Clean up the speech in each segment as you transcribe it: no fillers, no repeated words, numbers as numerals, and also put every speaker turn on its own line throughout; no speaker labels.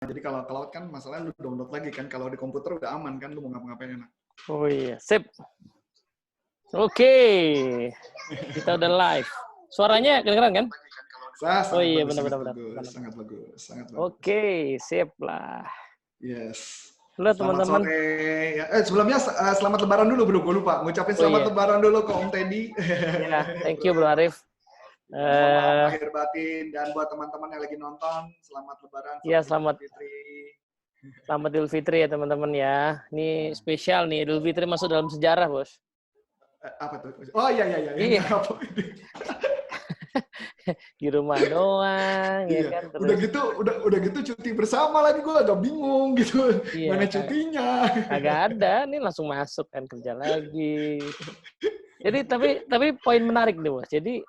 Jadi kalau cloud kan masalahnya lu download lagi kan. Kalau di komputer udah aman kan, lu mau ngapa-ngapain enak.
Oh iya, sip. Oke. Kita udah live. Suaranya kedengeran kan? Oh iya, benar-benar.
Sangat bagus.
Oke, sip lah.
Yes.
Halo
Selamat
teman-teman.
sore. Sebelumnya selamat lebaran dulu bro, gue lupa. Ngucapin selamat lebaran dulu ke Om Teddy.
Ya, thank you Bro Arif.
Mohon lahir batin, dan buat teman-teman yang lagi nonton, selamat lebaran.
Iya, selamat
Idul Fitri.
Selamat Idul Fitri ya teman-teman ya. Ini spesial nih, Idul Fitri masuk dalam sejarah, Bos.
Apa tuh? Oh iya.
Iya. Di rumah doang, ya kan. Terus,
udah gitu cuti bersama lagi, gue agak bingung gitu.
Iya,
mana cutinya?
Agak ada, nih langsung masuk kan kerja lagi. Jadi tapi poin menarik nih Bos. Jadi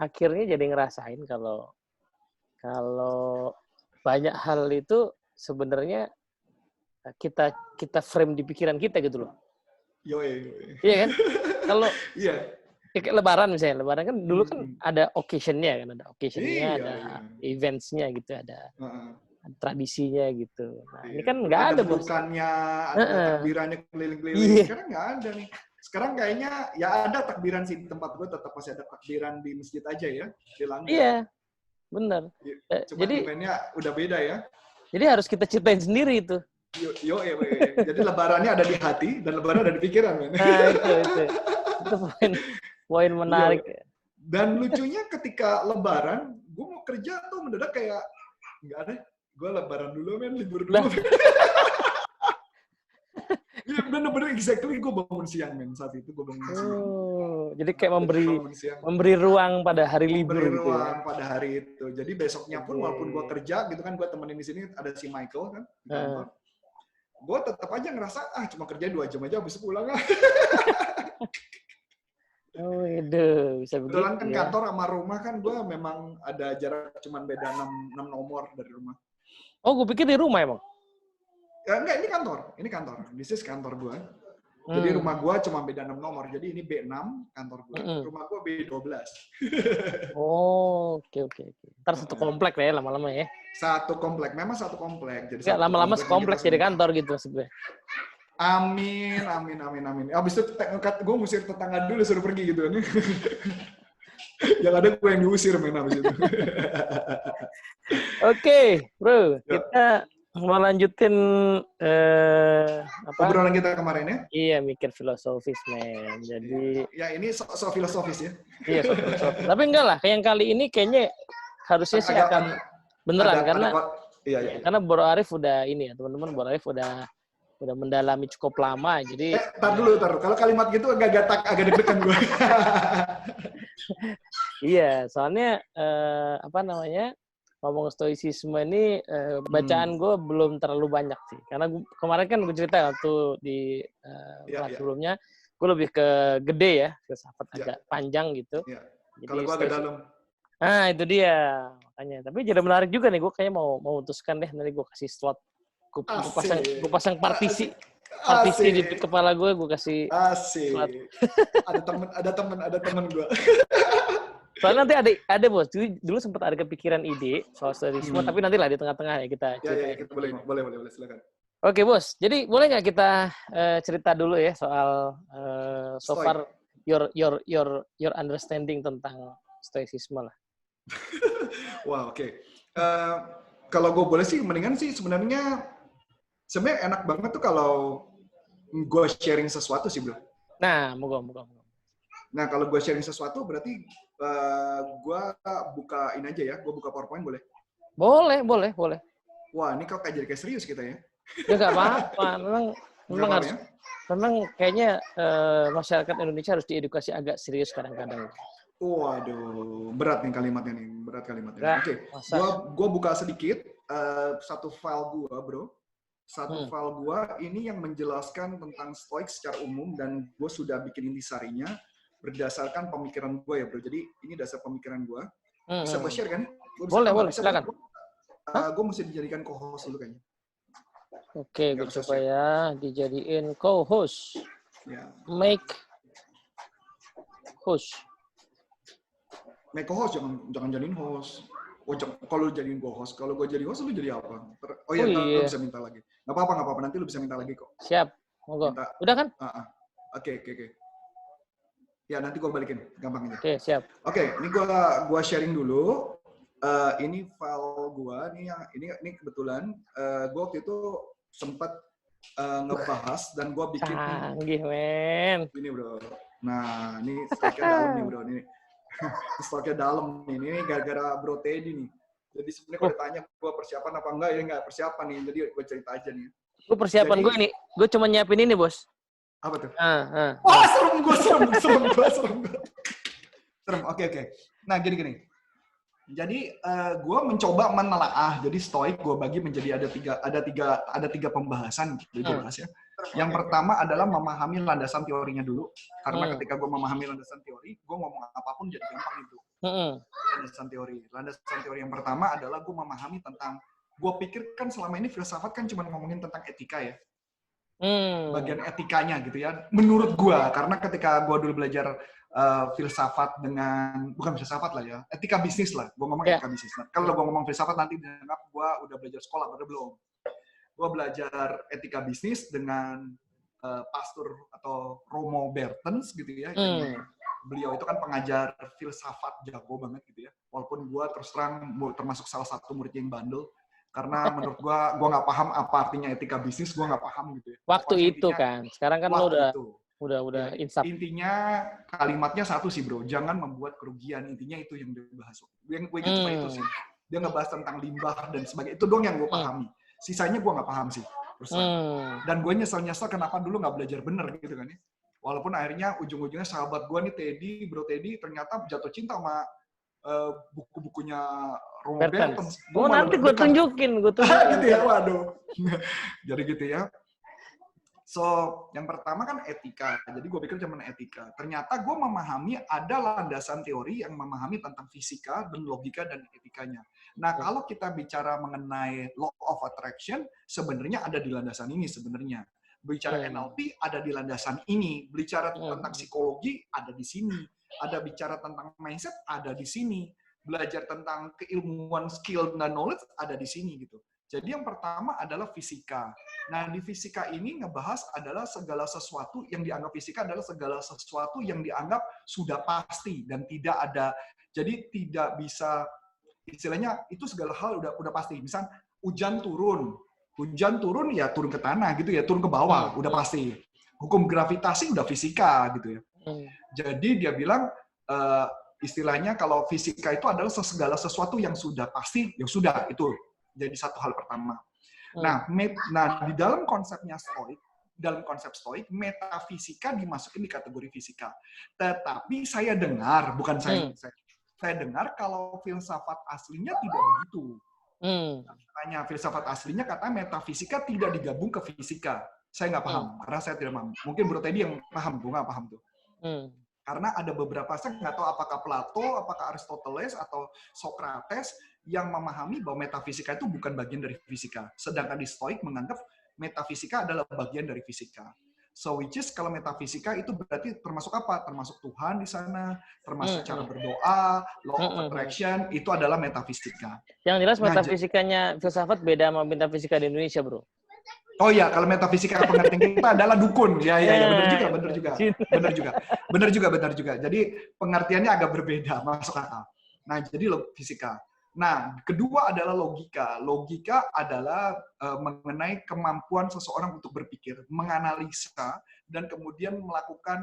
akhirnya jadi ngerasain kalau banyak hal itu sebenarnya kita frame di pikiran kita gitu loh. Iya kan? Kalau kayak Lebaran misalnya, Lebaran kan dulu kan ada occasion-nya kan, ada events-nya gitu, ada tradisinya gitu. Nah, ini kan nggak ada Bos.
Bukannya ada takbirannya keliling-keliling. Sekarang nggak ada nih. Sekarang kayaknya ya ada takbiran sih di tempat gue, tetap masih ada takbiran di masjid aja ya, di langgar.
Iya, benar.
Cuma jadi eventnya udah beda ya.
Jadi harus kita ciptain sendiri itu.
Jadi lebarannya ada di hati dan lebaran ada di pikiran, men.
Nah, itu poin menarik.
Dan lucunya ketika lebaran, gue mau kerja tuh mendadak kayak nggak ada. Gue lebaran dulu, men, libur dulu. Iya, bener-bener exactly gue bangun siang, men. Saat itu gue bangun siang.
Jadi kayak memberi ruang pada hari libur
gitu.
Memberi ruang
pada hari itu. Jadi besoknya pun walaupun gue kerja gitu kan, gue temenin di sini ada si Michael kan di kantor. Gue tetap aja ngerasa cuma kerja 2 jam aja habis pulang lah.
Oh itu bisa begitu.
Kebetulan kan kantor sama rumah kan gue memang ada jarak cuman beda 6 nomor dari rumah.
Oh, gue pikir di rumah emang.
Ya, enggak, ini kantor. This is kantor gue. Jadi rumah gue cuma beda 6 nomor. Jadi ini B6 kantor gue. Rumah gue B12.
Oh, oke. Ntar satu komplek ya lama-lama ya.
Satu komplek. Memang satu komplek. Jadi
lama-lama sekompleks jadi kantor gitu sebenarnya.
Amin. Abis itu gue ngusir tetangga dulu suruh pergi gitu. Yang ada gue yang diusir men abis itu.
Oke, bro. Kita mau lanjutin
obrolan kita kemarin ya?
Iya, mikir filosofis, men. Jadi
ya ini so filosofis ya.
Iya, so filosofis. Tapi enggak lah, kayak yang kali ini kayaknya harusnya sih akan beneran karena Bro Arif udah ini ya, teman-teman. Bro Arif udah mendalami cukup lama, jadi
tar dulu. Kalau kalimat gitu agak deg-degan gue.
Iya, soalnya ngomong stoicisme ini bacaan gue belum terlalu banyak sih. Karena kemarin kan gue cerita waktu di kelas sebelumnya, gue lebih ke gede ya, filsafat agak panjang gitu.
Kalau gue agak dalam.
Nah, itu dia. Makanya. Tapi jadi menarik juga nih, gue kayaknya mau utuskan deh, nanti gue kasih slot. Gue pasang partisi di kepala gue kasih slot. Ada temen gue. Soalnya nanti ada Bos, dulu sempat ada kepikiran ide soal stoicisme, tapi nanti lah di tengah-tengah ya kita
boleh silakan.
Oke Bos, jadi boleh nggak kita cerita dulu ya soal so far your understanding tentang stoicisme lah.
Wah, oke. Kalau gue boleh sih, mendingan sih sebenarnya enak banget tuh kalau gue sharing sesuatu sih, bro.
Nah, moga.
Nah, kalau gue sharing sesuatu berarti gue buka ini aja ya, gue buka PowerPoint boleh?
Boleh.
Wah, ini kok jadi kayak serius kita ya?
Ya nggak apa-apa, memang harus. Memang kayaknya masyarakat Indonesia harus diedukasi agak serius kadang-kadang.
Waduh, berat kalimatnya. Oke, gue buka sedikit satu file gue, bro. File gue ini yang menjelaskan tentang Stoik secara umum, dan gue sudah bikin intisarinya berdasarkan pemikiran gue ya, bro. Jadi ini dasar pemikiran gue. Bisa gue share kan?
Boleh, silakan.
Gue mesti dijadikan co-host dulu kayaknya.
Oke, gue coba ya dijadiin co-host.
Ya.
Make host.
Make host, jangan jadiin host. kalau jadiin gue host, kalau gue jadi host, lu jadi apa? Oh iya, lu bisa minta lagi. Nggak apa-apa, nanti lu bisa minta lagi kok.
Siap, monggo. Udah kan?
Oke. Ya, nanti gue balikin, gampang aja.
Oke, siap.
Oke, ini gue sharing dulu. Ini file gue, ini kebetulan gue waktu itu sempat ngebahas dan gue bikin
canggih, men.
Ini bro. Nah, ini stoknya dalam nih bro. Ini stoknya dalam nih. Ini gara-gara Bro Teddy nih. Jadi sebenarnya kalau ditanya gue persiapan apa enggak, ya enggak persiapan nih. Jadi gue cerita aja nih.
Gue persiapan gue ini, gue cuma nyiapin ini bos.
Apa tuh? Wah, serem. Oke. Nah, gini. Jadi gue mencoba menelaah. Jadi stoik gue bagi menjadi ada tiga pembahasan gitu gue bahas ya. Yang pertama adalah memahami landasan teorinya dulu. Karena ketika gue memahami landasan teori, gue ngomong apapun jadi gampang itu. Landasan teori yang pertama adalah gue memahami tentang, gue pikir kan selama ini filsafat kan cuma ngomongin tentang etika ya. Bagian etikanya gitu ya. Menurut gue, karena ketika gue dulu belajar filsafat bukan filsafat lah ya, etika bisnis lah. Gue ngomong etika bisnis. Nah, kalau gue ngomong filsafat nanti dianggap gue udah belajar sekolah, padahal belum. Gue belajar etika bisnis dengan pastor atau Romo Bertens gitu ya. Beliau itu kan pengajar filsafat jago banget gitu ya. Walaupun gue terus terang termasuk salah satu murid yang bandel. Karena menurut gue nggak paham apa artinya etika bisnis, gue nggak paham gitu ya.
Waktu itu kan, sekarang kan lo udah insaf.
Intinya kalimatnya satu sih bro, jangan membuat kerugian. Intinya itu yang dibahas. Yang gue ingat cuma itu sih. Dia ngebahas tentang limbah dan sebagainya. Itu doang yang gue pahami. Sisanya gue nggak paham sih. Dan gue nyesel kenapa dulu nggak belajar bener gitu kan ya. Walaupun akhirnya ujung-ujungnya sahabat gue nih Bro Teddy ternyata jatuh cinta sama buku-bukunya Romo Bertens.
Nanti gue tunjukin.
Gitu ya, waduh. Jadi gitu ya. So, yang pertama kan etika. Jadi gue pikir cuma etika. Ternyata gue memahami ada landasan teori yang memahami tentang fisika dan logika dan etikanya. Nah, kalau kita bicara mengenai law of attraction, sebenarnya ada di landasan ini sebenarnya. Bicara NLP ada di landasan ini. Bicara tentang psikologi ada di sini. Ada bicara tentang mindset ada di sini. Belajar tentang keilmuan, skill, dan knowledge ada di sini gitu. Jadi yang pertama adalah fisika. Nah, di fisika ini ngebahas adalah segala sesuatu yang dianggap fisika adalah segala sesuatu yang dianggap sudah pasti dan tidak ada. Jadi tidak bisa, istilahnya itu segala hal udah pasti. Misal hujan turun ya turun ke tanah gitu ya, turun ke bawah udah pasti. Hukum gravitasi udah fisika gitu ya. Jadi dia bilang istilahnya kalau fisika itu adalah segala sesuatu yang sudah pasti, ya sudah itu. Jadi satu hal pertama. Nah, di dalam konsepnya stoik, dalam konsep stoik, metafisika dimasukin di kategori fisika. Tetapi saya dengar, bukan saya dengar kalau filsafat aslinya tidak begitu. Katanya filsafat aslinya katanya metafisika tidak digabung ke fisika. Saya nggak paham, karena saya tidak paham. Mungkin Bro Teddy yang paham, gue nggak paham tuh. Karena ada beberapa, saya nggak tahu apakah Plato, apakah Aristoteles, atau Socrates yang memahami bahwa metafisika itu bukan bagian dari fisika. Sedangkan di Stoik menganggap metafisika adalah bagian dari fisika. So, which is kalau metafisika itu berarti termasuk apa? Termasuk Tuhan di sana, termasuk cara berdoa, law of attraction, itu adalah metafisika.
Yang jelas metafisikanya filsafat beda sama metafisika di Indonesia, bro.
Oh iya, kalau metafisika pengertian kita adalah dukun. Ya, benar juga. Jadi pengertiannya agak berbeda, masuk akal. Nah, jadi fisika. Nah, kedua adalah logika. Logika adalah mengenai kemampuan seseorang untuk berpikir, menganalisa, dan kemudian melakukan,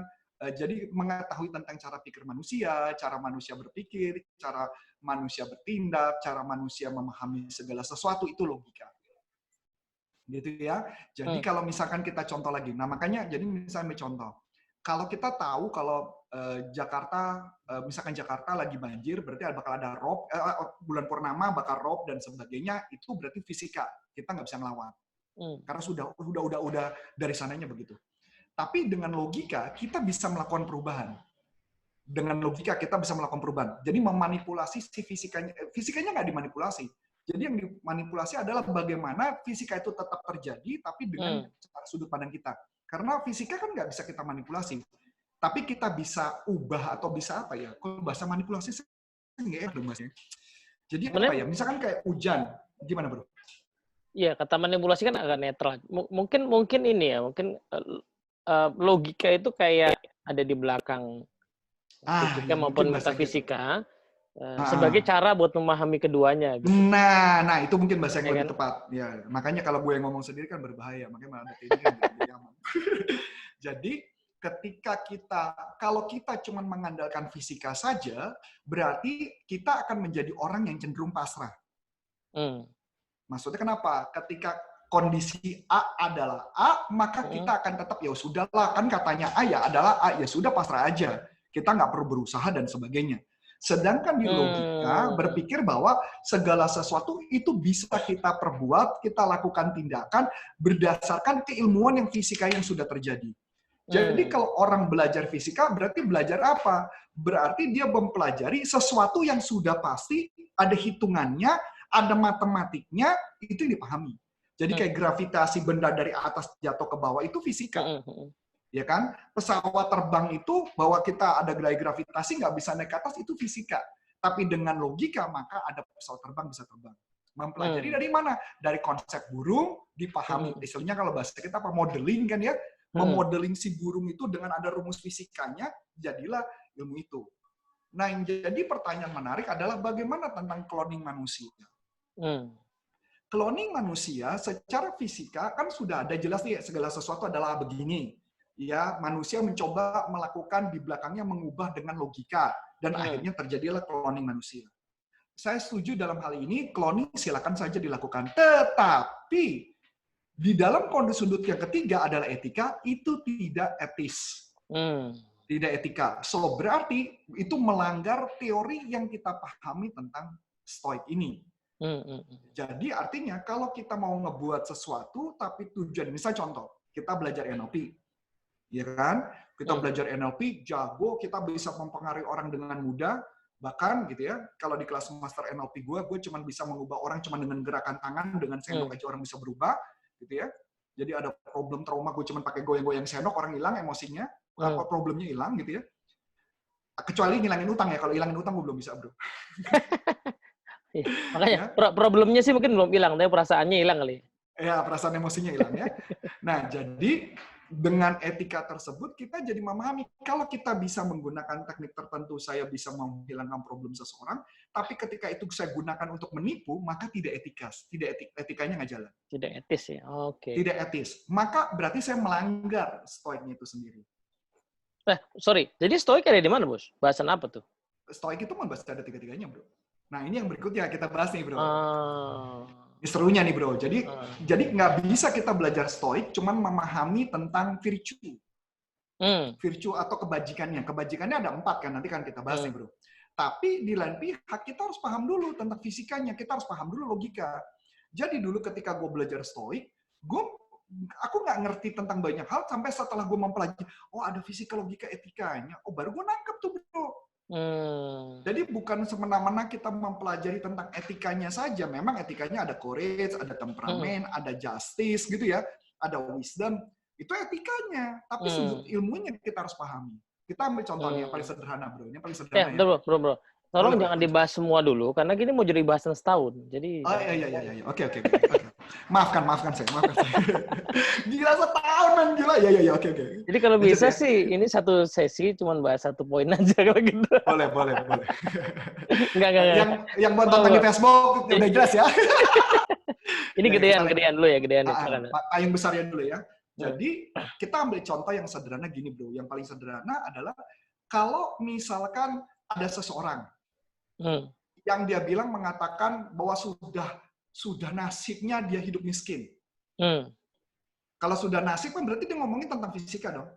jadi mengetahui tentang cara pikir manusia, cara manusia berpikir, cara manusia bertindak, cara manusia memahami segala sesuatu, itu logika. Gitu ya. Jadi kalau misalkan kita contoh lagi, nah makanya jadi misalnya contoh, kalau kita tahu kalau misalkan Jakarta lagi banjir, berarti bakal ada rob, bulan purnama bakal rob dan sebagainya, itu berarti fisika, kita nggak bisa ngelawan, karena udah dari sananya begitu. Tapi dengan logika kita bisa melakukan perubahan. Dengan logika kita bisa melakukan perubahan. Jadi memanipulasi si fisikanya nggak dimanipulasi. Jadi yang dimanipulasi adalah bagaimana fisika itu tetap terjadi, tapi dengan sudut pandang kita. Karena fisika kan nggak bisa kita manipulasi. Tapi kita bisa ubah atau bisa apa ya? Kalau bahasa manipulasi nggak enak dong bahasanya. Jadi apa ya? Misalkan kayak hujan, gimana bro?
Iya, kata manipulasi kan agak netral. Mungkin ini ya, mungkin logika itu kayak ada di belakang fisika maupun metafisika sebagai cara buat memahami keduanya. Gitu.
Nah itu mungkin bahasa yang lebih tepat. Ya, makanya kalau gue yang ngomong sendiri kan berbahaya, makanya malah ada ini kan lebih aman. Jadi kalau kita cuma mengandalkan fisika saja, berarti kita akan menjadi orang yang cenderung pasrah. Maksudnya kenapa? Ketika kondisi A adalah A, maka kita akan tetap, ya sudahlah, kan katanya A ya adalah A, ya sudah pasrah aja. Kita nggak perlu berusaha dan sebagainya. Sedangkan di logika berpikir bahwa segala sesuatu itu bisa kita perbuat, kita lakukan tindakan berdasarkan keilmuan yang fisika yang sudah terjadi. Jadi kalau orang belajar fisika, berarti belajar apa? Berarti dia mempelajari sesuatu yang sudah pasti, ada hitungannya, ada matematiknya, itu yang dipahami. Jadi kayak gravitasi benda dari atas jatuh ke bawah itu fisika. Ya kan? Pesawat terbang itu bahwa kita ada gaya gravitasi nggak bisa naik ke atas itu fisika. Tapi dengan logika maka ada pesawat terbang bisa terbang. Mempelajari dari mana? Dari konsep burung dipahami. Istilahnya kalau bahasa kita apa modeling kan ya? Memodeling si burung itu dengan ada rumus fisikanya, jadilah ilmu itu. Nah, yang jadi pertanyaan menarik adalah bagaimana tentang cloning manusia? Cloning manusia secara fisika kan sudah ada jelas nih segala sesuatu adalah begini. Ya, manusia mencoba melakukan di belakangnya mengubah dengan logika dan akhirnya terjadilah cloning manusia. Saya setuju dalam hal ini cloning silakan saja dilakukan, tetapi di dalam kondisi sudut yang ketiga adalah etika, itu tidak etis. Tidak etika. So, berarti itu melanggar teori yang kita pahami tentang Stoik ini. Jadi artinya kalau kita mau ngebuat sesuatu, tapi tujuan, misalnya contoh, kita belajar NLP. Ya kan? Kita belajar NLP, jago, kita bisa mempengaruhi orang dengan mudah. Bahkan gitu ya, kalau di kelas master NLP gue cuma bisa mengubah orang cuma dengan gerakan tangan, dengan sendok aja orang bisa berubah. Gitu ya. Jadi ada problem trauma, gue cuma pakai goyang-goyang sendok, orang hilang emosinya, apa problemnya hilang gitu ya. Kecuali ngilangin utang ya, kalau hilangin utang gue belum bisa bro.
Makanya problemnya sih mungkin belum hilang, tapi perasaannya hilang kali.
Ya, perasaan emosinya hilang ya. Nah, jadi dengan etika tersebut kita jadi memahami kalau kita bisa menggunakan teknik tertentu saya bisa menghilangkan problem seseorang, tapi ketika itu saya gunakan untuk menipu maka tidak etis, etikanya nggak jalan.
Tidak etis ya, oke.
Tidak etis, maka berarti saya melanggar stoiknya itu sendiri.
Sorry, jadi stoik ada di mana bos? Bahasan apa tuh?
Stoik itu membahas ada tiga-tiganya bro. Nah ini yang berikutnya kita bahas nih bro. Ini serunya nih bro. Jadi nggak bisa kita belajar stoik cuman memahami tentang virtue. Virtue atau kebajikannya. Kebajikannya ada 4 kan, nanti kan kita bahas nih bro. Tapi di lain pihak kita harus paham dulu tentang fisikanya, kita harus paham dulu logika. Jadi dulu ketika gue belajar stoik, aku nggak ngerti tentang banyak hal sampai setelah gue mempelajari, oh ada fisika, logika, etikanya, oh baru gue nangkep tuh bro. Jadi bukan semena-mena kita mempelajari tentang etikanya saja. Memang etikanya ada courage, ada temperamen, ada justice gitu ya, ada wisdom. Itu etikanya. Tapi sudut ilmunya kita harus pahami. Kita ambil contohnya yang paling sederhana bro. Ini paling sederhana ya.
Bro. Tolong jangan dibahas semua dulu, karena gini mau jadi bahasan setahun. Jadi.
Oh iya. Oke. Maafkan saya. Gila setahun man, gila. Ya, oke.
Jadi kalau bisa sih, ini satu sesi cuma bahas 1 poin aja kalau gitu.
Boleh.
Enggak.
Yang buat tonton di Facebook, udah jelas ya.
Ini gedean dulu ya, gedean.
Payung besarnya dulu ya. Jadi, kita ambil contoh yang sederhana gini bro. Yang paling sederhana adalah, kalau misalkan ada seseorang, yang dia bilang mengatakan bahwa sudah nasibnya dia hidup miskin. Kalau sudah nasib kan berarti dia ngomongin tentang fisika dong.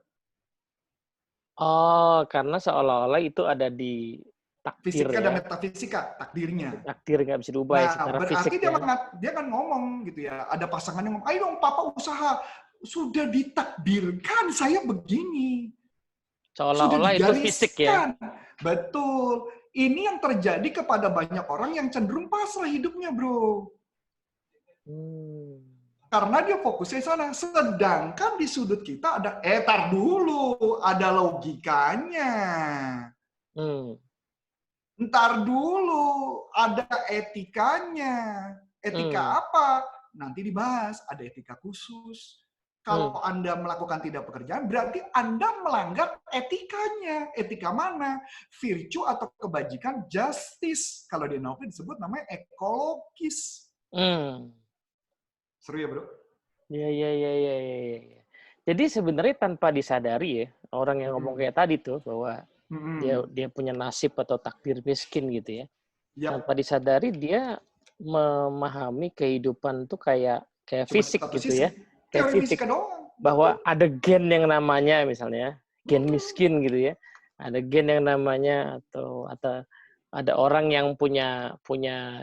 Oh, karena seolah-olah itu ada di takdir.
Fisika dan metafisika, takdirnya.
Takdir nggak bisa diubah ya secara fisik.
Berarti dia kan ngomong gitu ya. Ada pasangan yang ngomong, ayo dong papa usaha. Sudah ditakdirkan saya begini.
Seolah-olah itu fisik ya.
Betul. Ini yang terjadi kepada banyak orang yang cenderung pasrah hidupnya, bro. Karena dia fokusnya sana. Sedangkan di sudut kita ada, tar dulu, ada logikanya. Ntar dulu, ada etikanya. Etika apa? Nanti dibahas. Ada etika khusus. Kalau Anda melakukan tidak pekerjaan, berarti Anda melanggar etikanya. Etika mana? Virtue atau kebajikan, justice. Kalau di NLP disebut namanya ekologis. Seru ya, bro?
Iya. Jadi sebenarnya tanpa disadari ya, orang yang ngomong kayak tadi tuh, bahwa dia punya nasib atau takdir miskin gitu ya. Tanpa disadari dia memahami kehidupan tuh kayak fisik gitu ya. Kayak fisik. Bahwa ada gen yang namanya misalnya, gen miskin gitu ya. Ada gen yang namanya atau ada orang yang punya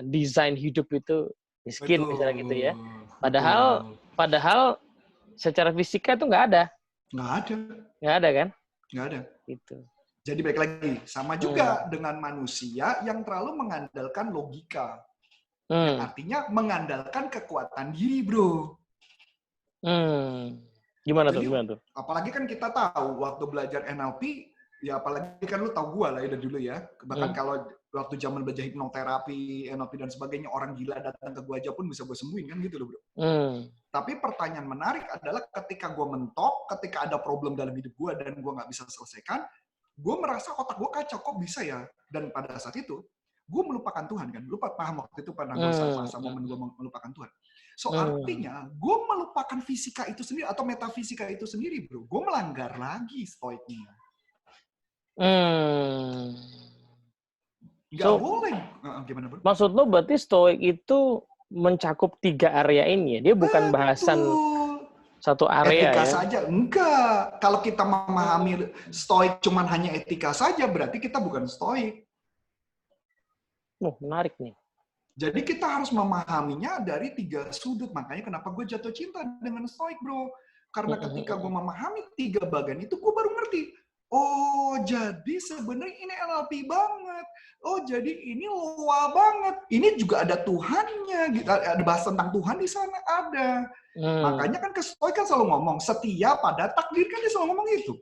desain hidup itu miskin misalnya gitu ya. Padahal secara fisika itu nggak ada. Nggak ada kan?
Nggak ada.
Gitu.
Jadi baik lagi, sama juga dengan manusia yang terlalu mengandalkan logika. Yang artinya mengandalkan kekuatan diri, bro.
Gimana tuh?
Apalagi kan kita tahu waktu belajar NLP, ya apalagi kan lu tahu gua lah ya dari dulu ya. Bahkan kalau waktu zaman belajar hipnoterapi, NLP dan sebagainya, orang gila datang ke gua aja pun bisa gua sembuhin kan gitu loh, bro. Tapi pertanyaan menarik adalah ketika gua mentok, ketika ada problem dalam hidup gua dan gua nggak bisa selesaikan, gua merasa otak gua kacau, kok bisa ya? Dan pada saat itu, gue melupakan Tuhan kan. Lu paham waktu itu pernah gue masa momen gue melupakan Tuhan. So artinya gue melupakan fisika itu sendiri atau metafisika itu sendiri, bro. Gue melanggar lagi stoiknya. Gak boleh. Gimana, bro?
Maksud lo berarti stoik itu mencakup 3 area ini ya? Dia bukan bahasan satu area
etika
ya?
Saja. Enggak. Kalau kita memahami stoik cuman hanya etika saja, berarti kita bukan stoik.
Menarik nih.
Jadi kita harus memahaminya dari 3 sudut. Makanya kenapa gue jatuh cinta dengan stoik, bro. Karena ketika gue memahami 3 bagian itu, gue baru ngerti. Oh, jadi sebenarnya ini NLP banget. Oh, jadi ini loa banget. Ini juga ada Tuhannya. Ada bahas tentang Tuhan di sana, ada. Makanya kan ke stoik kan selalu ngomong, setia pada takdir, kan dia selalu ngomong itu.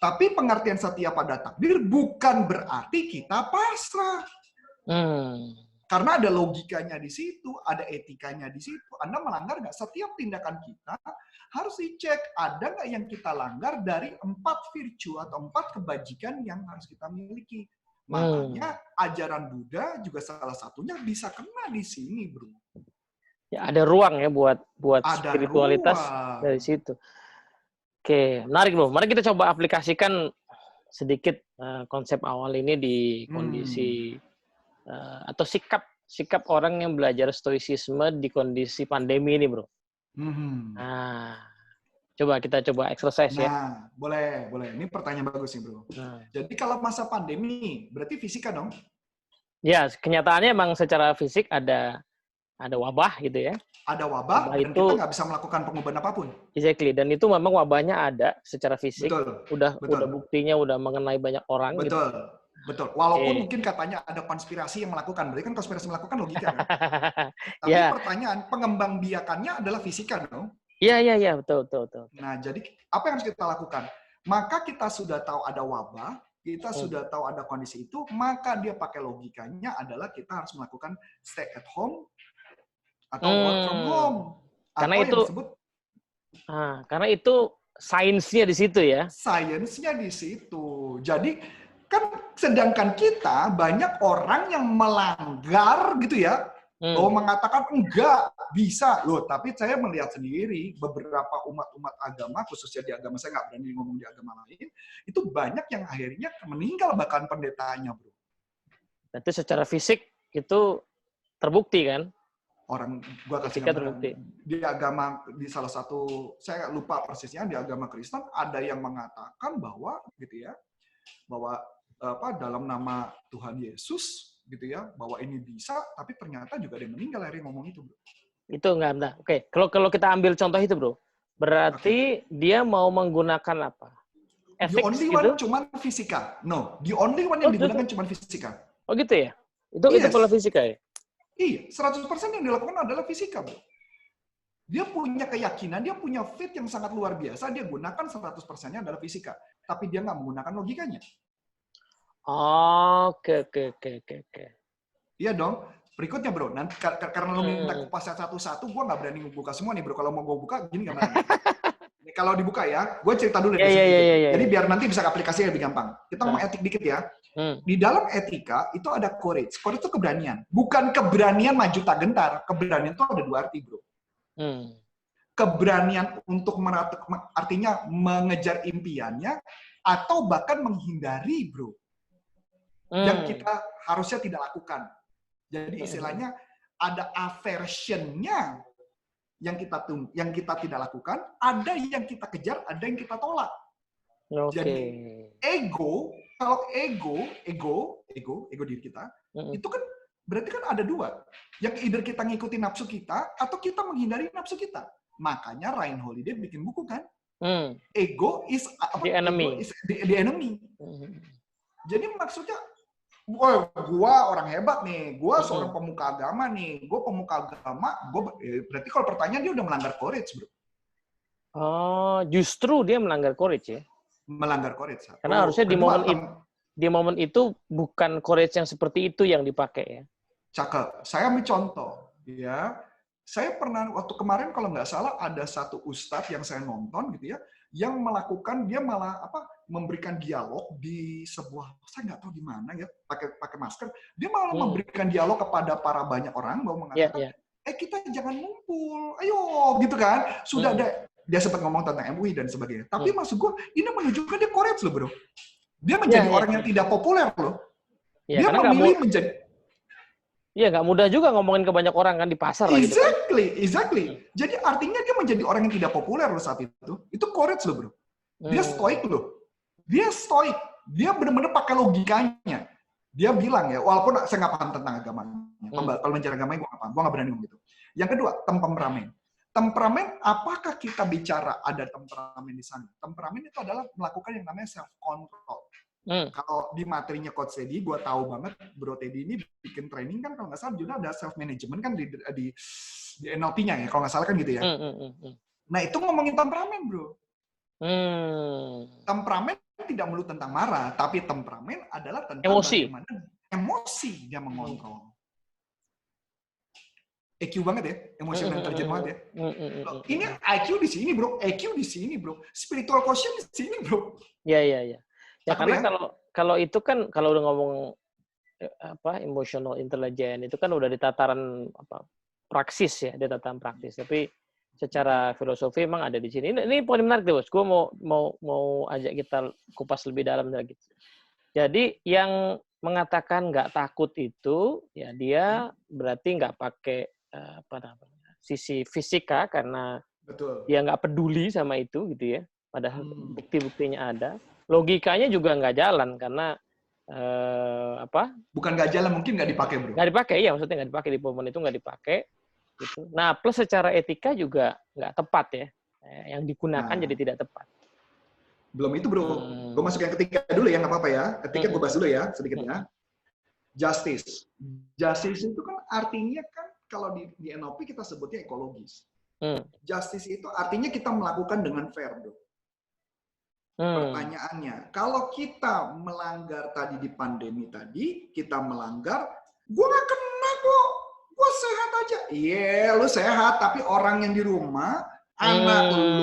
Tapi pengertian setia pada takdir bukan berarti kita pasrah. Karena ada logikanya di situ, ada etikanya di situ. Anda melanggar nggak? Setiap tindakan kita harus dicek, ada nggak yang kita langgar dari 4 virtue atau 4 kebajikan yang harus kita miliki. Makanya ajaran Buddha juga salah satunya bisa kena di sini, bro.
Ya, ada ruang ya buat spiritualitas dari situ. Oke, menarik loh. Mari kita coba aplikasikan sedikit konsep awal ini di kondisi atau sikap orang yang belajar stoicisme di kondisi pandemi ini, bro. Nah, coba exercise ya.
Nah, boleh. Ini pertanyaan bagus nih, bro. Jadi kalau masa pandemi, berarti fisika dong?
Ya, kenyataannya emang secara fisik ada wabah gitu ya.
Ada wabah dan kita nggak bisa melakukan pengubahan apapun.
Exactly. Dan itu memang wabahnya ada secara fisik. Udah buktinya udah mengenai banyak orang.
Betul. Walaupun mungkin katanya ada konspirasi yang melakukan. Berarti kan konspirasi melakukan logika kan? Tapi pertanyaan, pengembangbiakannya adalah fisika dong?
Iya. Betul.
Nah, jadi apa yang harus kita lakukan? Maka kita sudah tahu ada wabah, kita sudah tahu ada kondisi itu, maka dia pakai logikanya adalah kita harus melakukan stay at home atau work from home.
Karena itu sainsnya di situ ya.
Sainsnya di situ. Jadi kan sedangkan kita banyak orang yang melanggar gitu ya. Mengatakan enggak bisa loh, tapi saya melihat sendiri beberapa umat agama, khususnya di agama saya nggak berani ngomong di agama lain, itu banyak yang akhirnya meninggal bahkan pendetanya, bro.
Berarti secara fisik itu terbukti kan?
Orang gua kasih terbukti. Di agama, di salah satu, saya lupa persisnya, di agama Kristen ada yang mengatakan bahwa gitu ya, bahwa dalam nama Tuhan Yesus gitu ya, bahwa ini bisa, tapi ternyata juga ada yang meninggal akhirnya ngomong itu, bro.
Itu enggak, benar. Oke, kalau kita ambil contoh itu, bro, berarti dia mau menggunakan apa?
The only one cuman fisika. No, the only one yang digunakan cuman fisika.
Oh gitu ya? Itu pola fisika ya?
Iya, 100% yang dilakukan adalah fisika, bro. Dia punya keyakinan, dia punya faith yang sangat luar biasa, dia gunakan 100%-nya adalah fisika. Tapi dia nggak menggunakan logikanya.
Oke.
Iya dong. Berikutnya bro, nanti karena lo minta kupas satu-satu, gue nggak berani buka semua nih bro. Kalau mau gue buka, gini gimana? Kalau dibuka ya, gue cerita dulu dari sini. Jadi biar nanti bisa aplikasinya lebih gampang. Kita ngomong etik dikit ya. Di dalam etika itu ada courage. Courage itu keberanian. Bukan keberanian maju tak gentar. Keberanian itu ada dua arti bro. Keberanian untuk artinya mengejar impiannya atau bahkan menghindari bro. Yang kita harusnya tidak lakukan. Jadi istilahnya ada aversion-nya yang kita tidak lakukan, ada yang kita kejar, ada yang kita tolak. Jadi kalau ego diri kita, itu kan berarti kan ada dua. Yang either kita ngikutin nafsu kita atau kita menghindari nafsu kita. Makanya Ryan Holiday bikin buku kan. Ego is
the enemy.
Ego is the enemy. Jadi maksudnya wah, gua orang hebat nih, gua seorang pemuka agama nih, gua pemuka agama, berarti kalau pertanyaan dia udah melanggar courage, bro.
Oh, justru dia melanggar courage ya? Melanggar courage. Karena harusnya di momen itu bukan courage yang seperti itu yang dipakai ya.
Cakep. Saya ambil contoh, ya. Saya pernah waktu kemarin kalau nggak salah ada satu ustadz yang saya nonton gitu ya, yang melakukan dia malah memberikan dialog di sebuah, saya nggak tahu di mana ya, pakai masker, dia malah memberikan dialog kepada para banyak orang bahwa mengatakan, kita jangan ngumpul, ayo gitu kan, sudah ada, dia sempat ngomong tentang MUI dan sebagainya, tapi maksud gue ini menunjukkan dia courage loh bro, dia menjadi orang yang tidak populer loh, dia memilih menjadi.
Iya, nggak mudah juga ngomongin ke banyak orang kan di pasar.
Exactly. Jadi artinya dia menjadi orang yang tidak populer loh saat itu. Itu courage loh bro. Dia stoik loh. Dia stoik. Dia benar-benar pakai logikanya. Dia bilang ya, walaupun saya nggak paham tentang agamanya. Kalau mencari agamanya gue nggak paham. Gue nggak berani ngomong gitu. Yang kedua, temperamen. Temperamen, apakah kita bicara ada temperamen di sana? Temperamen itu adalah melakukan yang namanya self-control. Kalau di materinya Coach Teddy, gue tahu banget Bro Teddy ini bikin training kan kalau nggak salah juga ada self management kan di NLP-nya ya kalau nggak salah kan gitu ya. Nah itu ngomongin temperamen bro. Temperamen tidak melulu tentang marah, tapi temperamen adalah tentang bagaimana emosi dia mengontrol. EQ banget ya, emotional intelligence banget ya. Ini IQ di sini bro, EQ di sini bro, spiritual quotient di sini bro.
Iya. Ya karena kalau itu kan kalau udah ngomong emotional intelligence itu kan udah di tataran praksis ya, di tataran praksis. Tapi secara filosofi emang ada di sini. Ini poin menarik deh, Bos. Gue mau ajak kita kupas lebih dalam lagi. Jadi yang mengatakan nggak takut itu ya dia berarti nggak pakai sisi fisika karena dia nggak peduli sama itu gitu ya. Padahal bukti-buktinya ada. Logikanya juga nggak jalan karena
bukan nggak jalan, mungkin nggak dipakai bro.
Nggak dipakai, ya maksudnya nggak dipakai di momen itu nggak dipakai. Gitu. Nah plus secara etika juga nggak tepat ya, yang digunakan jadi tidak tepat.
Belum itu bro, gue masuk yang ketiga dulu ya, nggak apa-apa ya. Ketiga gue bahas dulu ya sedikit ya. Justice itu kan artinya kan kalau di NLP kita sebutnya ekologis. Justice itu artinya kita melakukan dengan fair bro. Pertanyaannya, kalau kita melanggar tadi di pandemi tadi, kita melanggar, gue nggak kena kok, gue sehat aja. Iya, lu sehat, tapi orang yang di rumah, anak lu,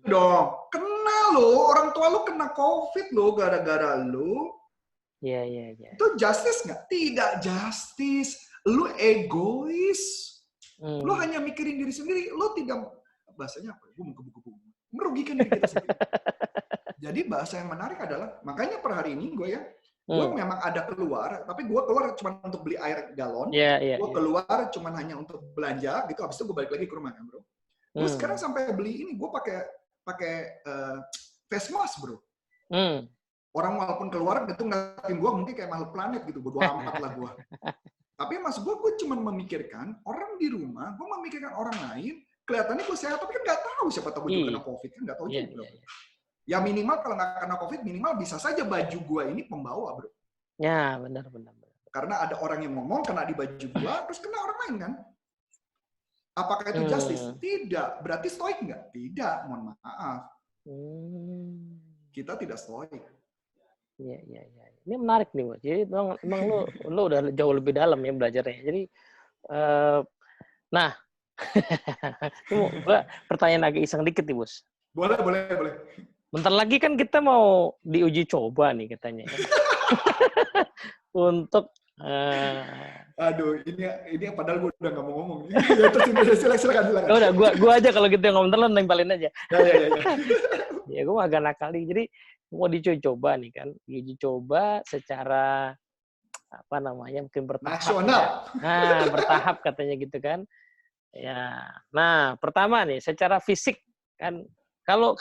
dong, kena lo, orang tua lu kena COVID lo, gara-gara lu.
Iya.
Itu justice nggak? Tidak justice. Lu egois. Lu hanya mikirin diri sendiri. Lu tidak, bahasanya apa? Gue mau kebuku-buku. Merugikan diri kita sendiri. Jadi bahasa yang menarik adalah, makanya per hari ini gue memang ada keluar, tapi gue keluar cuma untuk beli air galon, gue keluar cuma hanya untuk belanja, gitu. Habis itu gue balik lagi ke rumah kan bro. Gue sekarang sampai beli ini, gue pakai face mask bro. Orang walaupun keluar itu ngeliatin gue mungkin kayak makhluk planet gitu, bodo amat lah gue. Tapi maksud gue cuma memikirkan orang di rumah, gue memikirkan orang lain. Kelihatannya gue sehat, tapi kan nggak tahu siapa tahu gue juga kena COVID, kan nggak tahu juga. Ya minimal kalau nggak kena COVID, minimal bisa saja baju gue ini pembawa, bro.
Ya, benar.
Karena ada orang yang ngomong kena di baju gue, terus kena orang lain kan? Apakah itu justice? Tidak. Berarti stoik nggak? Tidak, mohon maaf. Kita tidak stoik.
Iya. Ini menarik nih, Bos. Jadi emang lu udah jauh lebih dalam ya belajarnya. Jadi nah, gua pertanyaan agak iseng dikit nih, Bos.
Boleh.
Bentar lagi kan kita mau diuji coba nih katanya. Untuk
aduh, ini padahal gue udah nggak mau ngomong. Ya, terus silakan.
Udah, gua aja kalau gitu yang ngomong, lu nempelin aja.
Ya.
Ya, gue agak nakal nih. Jadi mau dicoba nih kan, diuji coba secara apa namanya, mungkin bertahap.
Nasional.
Nah, bertahap katanya gitu kan. Ya. Nah, pertama nih secara fisik kan, kalau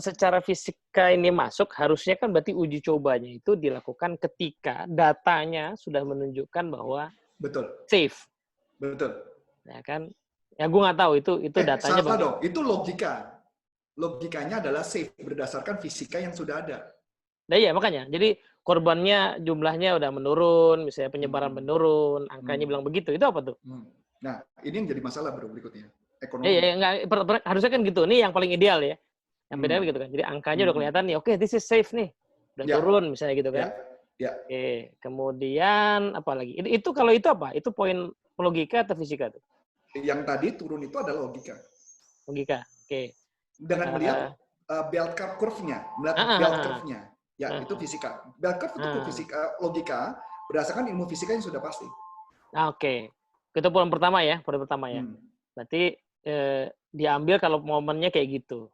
secara fisika ini masuk, harusnya kan berarti uji cobanya itu dilakukan ketika datanya sudah menunjukkan bahwa
betul
safe.
Betul.
Ya kan? Ya gue nggak tahu itu datanya.
Salah dong. Itu logika. Logikanya adalah safe berdasarkan fisika yang sudah ada.
Nah iya makanya. Jadi korbannya jumlahnya udah menurun, misalnya penyebaran menurun, angkanya bilang begitu. Itu apa tuh?
Nah, ini yang jadi masalah bro berikutnya. Ekonomi.
Iya, harusnya kan gitu. Ini yang paling ideal ya. Yang beda gitu kan. Jadi angkanya udah kelihatan nih, oke, this is safe nih. Udah turun misalnya gitu kan.
Ya.
Oke, kemudian apa lagi? Itu kalau itu apa? Itu poin logika atau fisika tuh?
Yang tadi turun itu adalah logika.
Logika, oke.
Dengan melihat bell curve-nya, bell curve-nya. Ya, itu fisika. Bell curve itu fisika, logika berdasarkan ilmu fisika yang sudah pasti.
Oke. Itu poin pertama ya. Berarti diambil kalau momennya kayak gitu.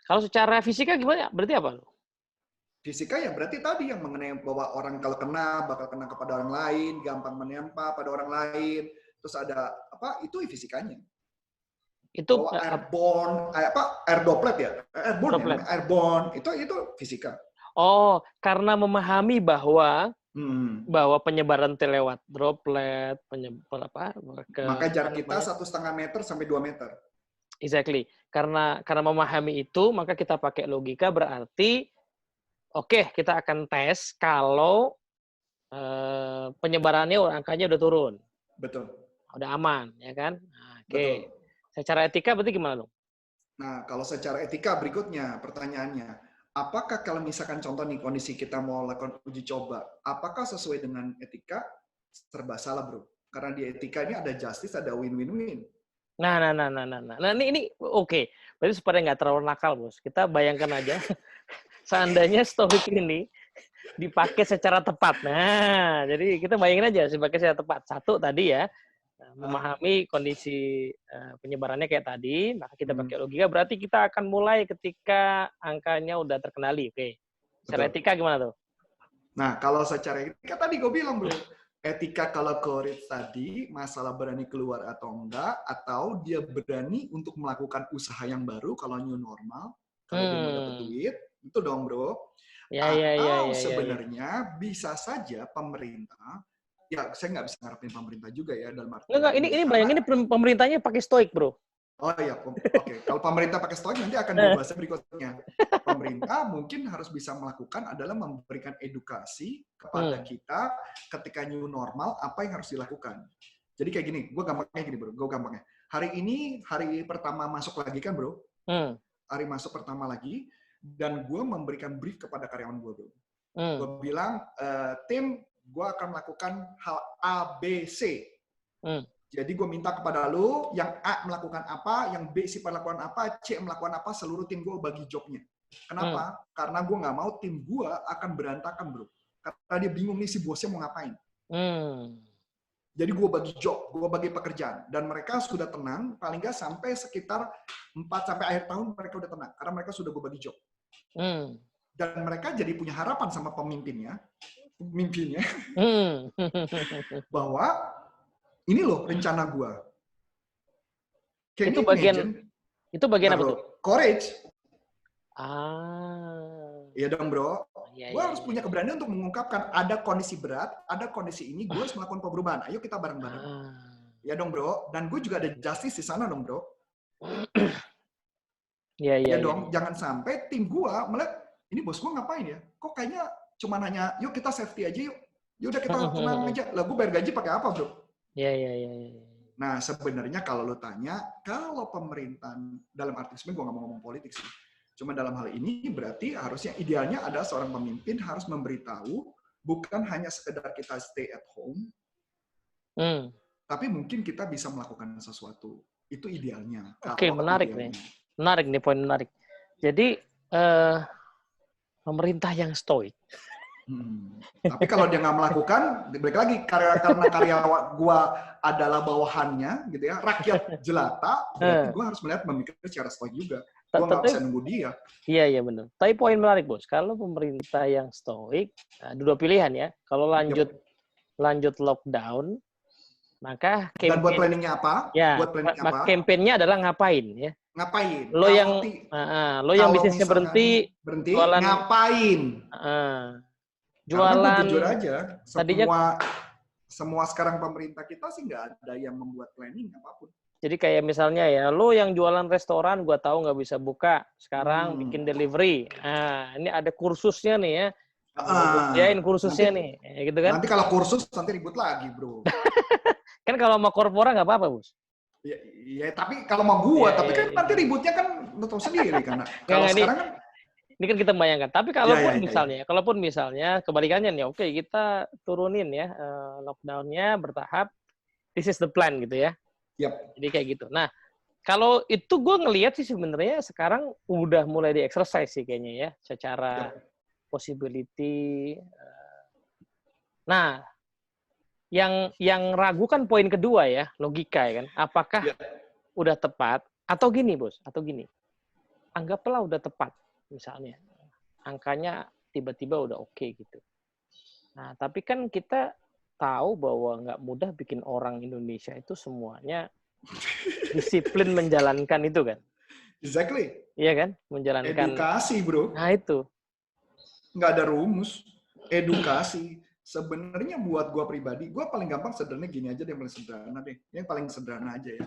Kalau secara fisika gimana? Berarti apa?
Fisika ya berarti tadi yang mengenai bahwa orang kalau kena bakal kena kepada orang lain, gampang menempel pada orang lain. Terus ada apa? Itu fisikanya.
Itu
bahwa air droplet ya? Airborne itu fisika.
Oh, karena memahami bahwa penyebaran itu lewat droplet,
maka jarak kita 1,5 meter sampai 2 meter.
Exactly. Karena memahami itu, maka kita pakai logika, berarti oke, kita akan tes kalau penyebarannya angkanya udah turun.
Betul.
Udah aman, ya kan? Oke. Secara etika berarti gimana dong?
Nah, kalau secara etika berikutnya pertanyaannya, apakah kalau misalkan contoh nih kondisi kita mau lakukan uji coba, apakah sesuai dengan etika? Serba salah, bro. Karena di etika ini ada justice, ada win-win-win.
Nah, ini oke. Berarti supaya nggak terlalu nakal, Bos. Kita bayangkan aja, seandainya stoik ini dipakai secara tepat. Nah, jadi kita bayangin aja dipakai secara tepat. Satu tadi ya, memahami kondisi penyebarannya kayak tadi, maka kita pakai logika. Berarti kita akan mulai ketika angkanya udah terkendali. Oke. Secara etika gimana tuh?
Nah, kalau secara etika tadi gue bilang, bro. Etika kalau Courage tadi, masalah berani keluar atau enggak, atau dia berani untuk melakukan usaha yang baru kalau new normal, kalau dia mau dapat duit, itu dong bro. Atau sebenarnya bisa saja pemerintah, ya saya nggak bisa ngarepin pemerintah juga ya dalam arti.
Enggak, ini bayangin pemerintahnya pakai stoik bro.
Oh iya, oke. Kalau pemerintah pakai stoik nanti akan dibahas berikutnya. Pemerintah mungkin harus bisa melakukan adalah memberikan edukasi kepada kita ketika new normal apa yang harus dilakukan. Jadi kayak gini, gue gampangnya. Hari ini hari pertama masuk lagi kan bro? Hari masuk pertama lagi dan gue memberikan brief kepada karyawan gue bro. Gue bilang tim gue akan melakukan hal A, B, C. Jadi gue minta kepada lu, yang A melakukan apa, yang B sifat melakukan apa, C melakukan apa, seluruh tim gue bagi jobnya. Kenapa? Karena gue nggak mau tim gue akan berantakan, bro. Karena dia bingung nih si bosnya mau ngapain. Jadi gue bagi job, gue bagi pekerjaan. Dan mereka sudah tenang, paling nggak sampai sekitar 4 sampai akhir tahun mereka udah tenang. Karena mereka sudah gue bagi job. Dan mereka jadi punya harapan sama pemimpinnya, bahwa ini loh rencana gue.
Itu bagian apa tuh?
Courage. Iya dong bro. Gue harus punya keberanian untuk mengungkapkan ada kondisi berat, ada kondisi ini, gue harus melakukan perubahan. Ayo kita bareng-bareng. Iya dong bro. Dan gue juga ada justice di sana dong bro. Iya dong. Jangan sampai tim gue melihat ini bos gue ngapain ya? Kok kayaknya cuma nanya, yuk kita safety aja yuk. Yaudah kita tenang aja. Lah gue bayar gaji pakai apa bro?
Iya.
Nah sebenarnya kalau lo tanya, kalau pemerintahan dalam arti sebenarnya gue nggak mau ngomong politik sih. Cuma dalam hal ini berarti harusnya idealnya ada seorang pemimpin harus memberitahu, bukan hanya sekedar kita stay at home, tapi mungkin kita bisa melakukan sesuatu. Itu idealnya.
Oke, menarik nih. Menarik nih, poin menarik. Jadi, pemerintah yang stoik.
Tapi kalau dia nggak melakukan, balik lagi karena karyawan gua adalah bawahannya, gitu ya, rakyat jelata, berarti gua harus melihat memikirkan secara stoik juga. Gua nggak bisa nunggu dia.
Iya benar. Tapi poin menarik, Bos. Kalau pemerintah yang stoik, ada dua pilihan ya. Kalau lanjut lockdown, maka
dan buat planningnya apa?
Ya, campaign-nya adalah ngapain ya?
Ngapain?
Lo yang bisnisnya berhenti
jualan, ngapain?
Jualan.
Karena gue jujur aja, semua sekarang pemerintah kita sih nggak ada yang membuat planning apapun.
Jadi kayak misalnya ya, lo yang jualan restoran, gue tahu nggak bisa buka, sekarang bikin delivery. Nah, ini ada kursusnya nih ya. Yain kursusnya nanti, nih, gitu kan?
Nanti kalau kursus nanti ribut lagi, bro.
Kan kalau mau korporat nggak apa-apa, Bos.
Ya, tapi kalau mau gua, tapi kan nanti ributnya kan lo tahu sendiri karena kalau sekarang kan
ini kan kita bayangkan. Tapi kalaupun misalnya kebalikannya nih, oke, kita turunin ya lockdown-nya bertahap. This is the plan gitu ya.
Yep.
Jadi kayak gitu. Nah, kalau itu gue ngelihat sih sebenarnya sekarang udah mulai di-exercise sih kayaknya ya, secara possibility. Nah, yang ragu kan poin kedua ya, logika ya kan. Apakah udah tepat atau gini, Bos? Atau gini. Anggaplah udah tepat misalnya. Angkanya tiba-tiba udah oke gitu. Nah, tapi kan kita tahu bahwa nggak mudah bikin orang Indonesia itu semuanya disiplin menjalankan itu kan.
Exactly.
Iya kan? Menjalankan.
Edukasi, bro.
Nah, itu.
Nggak ada rumus. Edukasi. Sebenarnya buat gue pribadi, gue paling gampang sederhana gini aja deh, yang paling sederhana deh. Yang paling sederhana aja ya.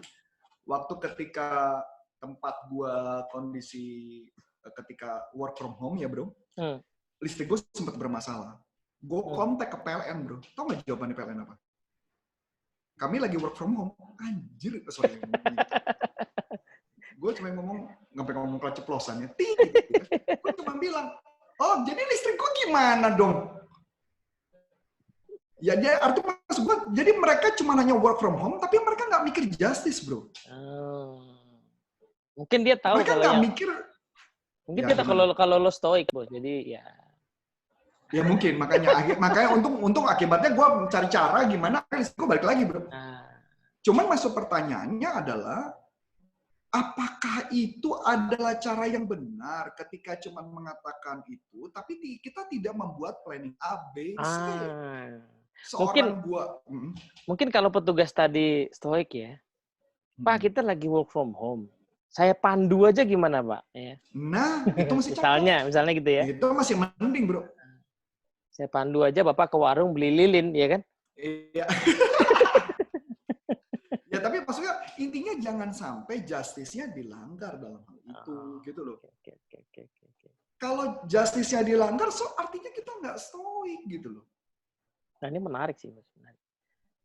Waktu ketika tempat gue kondisi ketika work from home ya bro, listrik gue sempat bermasalah. Gue kontak ke PLN bro. Tau nggak jawabannya PLN apa? Kami lagi work from home. Anjir, sorry. Gue cuma ngomong keceplosan ya. Gue cuma bilang, oh jadi listrik gue gimana dong? Ya, dia artinya maksud gue, jadi mereka cuma hanya work from home, tapi mereka nggak mikir justice, bro.
Mungkin dia tahu
mereka nggak mikir.
Mungkin dia tahu kalau lo stoik, Bos. Jadi ya.
Ya mungkin, makanya untuk akibatnya gue mencari cara gimana gue balik lagi, bro. Cuman masuk pertanyaannya adalah, apakah itu adalah cara yang benar ketika cuma mengatakan itu, tapi kita tidak membuat planning A, B, C.
Mungkin kalau petugas tadi stoik ya, Pak kita lagi work from home, saya pandu aja gimana Pak? Ya.
Nah itu masih
misalnya gitu ya.
Itu masih mending bro.
Saya pandu aja Bapak ke warung beli lilin, ya kan?
Iya. Ya tapi maksudnya intinya jangan sampai justice-nya dilanggar dalam hal itu, gitu loh.
Okay.
Kalau justice-nya dilanggar, artinya kita nggak stoik gitu loh.
Nah ini menarik sih, Mas.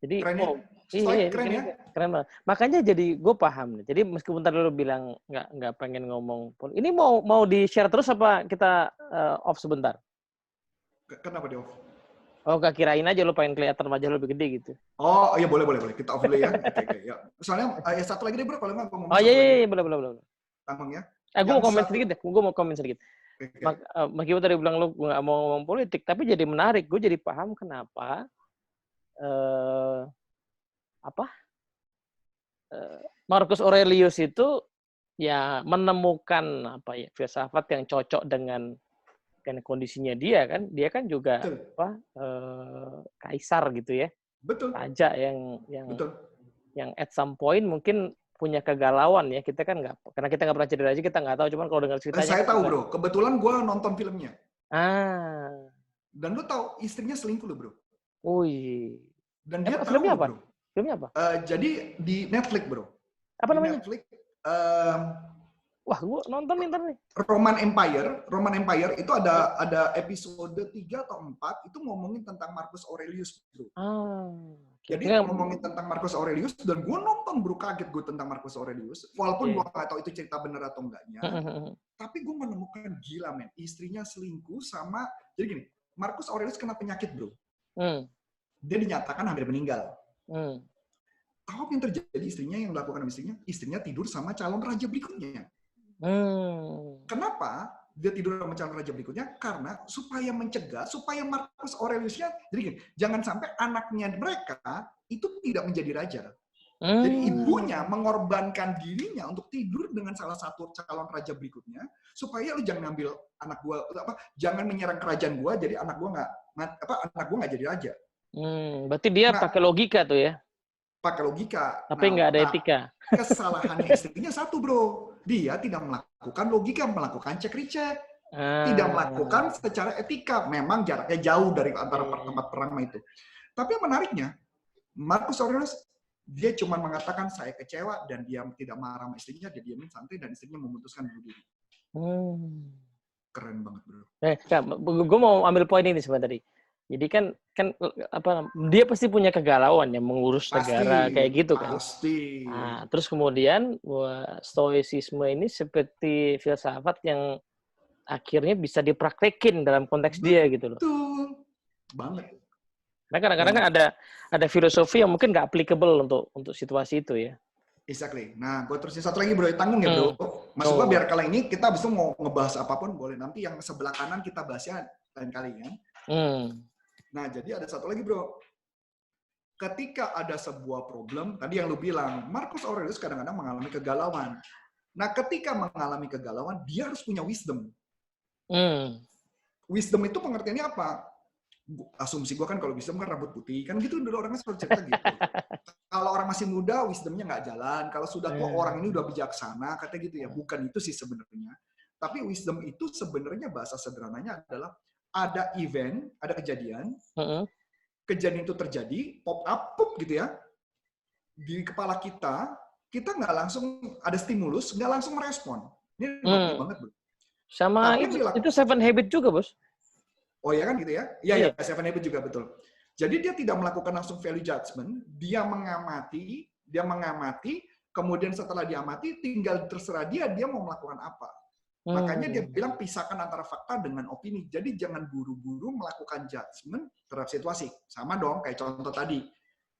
Jadi
keren ya.
Keren banget. Makanya jadi gue paham nih. Jadi meskipun tadi lo bilang nggak pengen ngomong pun, ini mau di share terus apa kita off sebentar?
Kenapa di off?
Oh gak kirain aja lo pengen kelihatan wajah lo lebih gede gitu.
Oh iya boleh kita off dulu ya. Oke, ya. Soalnya satu lagi deh bro kalau nggak ngomong.
Oh iya boleh.
Tanggung ya.
Gue mau komen sedikit. Meskipun tadi bilang lo nggak mau ngomong politik, tapi jadi menarik. Gue jadi paham kenapa Marcus Aurelius itu ya menemukan filsafat yang cocok dengan kondisinya dia kan juga kaisar gitu ya.
Betul.
Raja yang at some point mungkin punya kegalauan ya, kita kan nggak, karena kita nggak pernah cerita aja, kita nggak tahu, cuman kalau dengar ceritanya.
Saya tahu bro, kebetulan gue nonton filmnya. Dan lu tahu istrinya selingkuh lo bro.
Wih.
Dan dia tahu
filmnya apa?
Bro.
Filmnya apa?
Jadi di Netflix bro.
Apa namanya?
Netflix.
Wah, gue nonton ntar nih.
Roman Empire itu ada episode 3 atau 4 itu ngomongin tentang Marcus Aurelius bro. Jadi ngomongin tentang Marcus Aurelius, dan gue nonton bro, kaget gue tentang Marcus Aurelius. Walaupun gue nggak tahu itu cerita benar atau enggaknya, tapi gue menemukan gila men, istrinya selingkuh sama, jadi gini, Marcus Aurelius kena penyakit bro. Dia dinyatakan hampir meninggal. Tahu apa yang terjadi istrinya, yang dilakukan istrinya? Istrinya tidur sama calon raja berikutnya. Kenapa dia tidur sama calon raja berikutnya? Karena supaya mencegah, supaya Marcus Aureliusnya, jadi gini, jangan sampai anaknya mereka itu tidak menjadi raja. Jadi ibunya mengorbankan dirinya untuk tidur dengan salah satu calon raja berikutnya, supaya lu jangan ambil anak gua, jangan menyerang kerajaan gua, jadi anak gua nggak jadi raja.
Berarti dia pakai logika tuh ya?
Pakai logika.
Tapi nggak ada etika.
Kesalahannya istrinya satu bro, dia tidak melakukan logika, melakukan cek recheck, tidak melakukan secara etika. Memang jaraknya jauh dari antara tempat perang itu. Tapi yang menariknya, Marcus Aurelius dia cuma mengatakan saya kecewa dan dia tidak marah sama istrinya, dia diamin santai dan istrinya memutuskan bunuh diri. Keren banget bro.
Gue mau ambil poin ini sebentar tadi. Jadi kan dia pasti punya kegalauan ya mengurus negara kayak gitu kan.
Pasti.
Nah, terus kemudian stoicisme ini seperti filsafat yang akhirnya bisa dipraktekin dalam konteks dia gitu loh.
Betul. Banget.
Nah, kadang-kadang kan ada filosofi yang mungkin nggak applicable untuk situasi itu ya.
Exactly. Nah, gue terusin satu lagi bro, tanggung ya bro. Maksud gue biar kali ini kita abis itu mau ngebahas apapun boleh. Nanti yang sebelah kanan kita bahasnya lain kali kan. Nah, jadi ada satu lagi bro. Ketika ada sebuah problem, tadi yang lu bilang, Marcus Aurelius kadang-kadang mengalami kegalauan. Nah, ketika mengalami kegalauan, dia harus punya wisdom. Wisdom itu pengertiannya apa? Asumsi gue kan kalau wisdom kan rambut putih. Kan gitu dulu orangnya selalu cerita gitu. Kalau orang masih muda, wisdomnya nggak jalan. Kalau sudah tua, orang ini udah bijaksana. Katanya gitu ya. Bukan itu sih sebenarnya. Tapi wisdom itu sebenarnya bahasa sederhananya adalah ada event, ada kejadian, kejadian itu terjadi, pop up, gitu ya, di kepala kita nggak langsung ada stimulus, nggak langsung merespon. Ini banget, bro.
Sama itu Seven Habits juga, bos.
Oh ya kan gitu ya? Iya, Seven Habits juga betul. Jadi dia tidak melakukan langsung value judgment, dia mengamati, kemudian setelah diamati, tinggal terserah dia mau melakukan apa. Makanya dia bilang pisahkan antara fakta dengan opini. Jadi jangan buru-buru melakukan judgment terhadap situasi. Sama dong, kayak contoh tadi.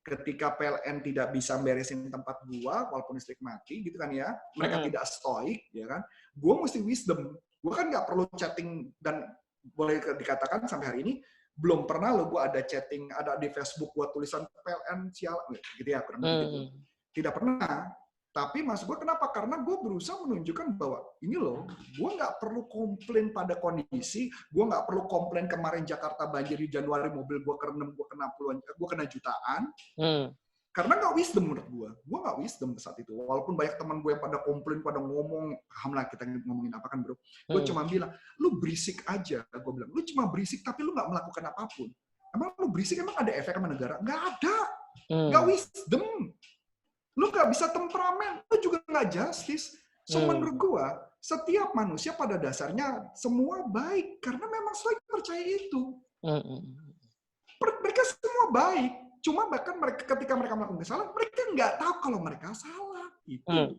Ketika PLN tidak bisa beresin tempat gua, walaupun listrik mati, gitu kan ya. Mereka tidak stoik, ya kan. Gua mesti wisdom. Gua kan nggak perlu chatting, dan boleh dikatakan sampai hari ini, belum pernah lo gua ada chatting, ada di Facebook gua tulisan PLN sialan, gitu ya, kurang lebih gitu. Tidak pernah. Tapi maksud gue kenapa? Karena gue berusaha menunjukkan bahwa ini loh, gue nggak perlu komplain pada kondisi, gue nggak perlu komplain kemarin Jakarta banjir di Januari, mobil gue kerendam, gue kena jutaan, karena nggak wisdom menurut gue nggak wisdom saat itu. Walaupun banyak teman gue yang pada komplain, pada ngomong, paham lah kita ngomongin apa kan bro. Gue cuma bilang, lu berisik aja, gue bilang, lu cuma berisik tapi lu nggak melakukan apapun. Emang lu berisik emang ada efek sama negara? Nggak ada, nggak wisdom. Lu nggak bisa temperamen, lu juga nggak justice. So menurut gua, setiap manusia pada dasarnya semua baik karena memang Stoik percaya itu. Mereka semua baik, cuma bahkan ketika mereka melakukan kesalahan, mereka nggak tahu kalau mereka salah. Itu.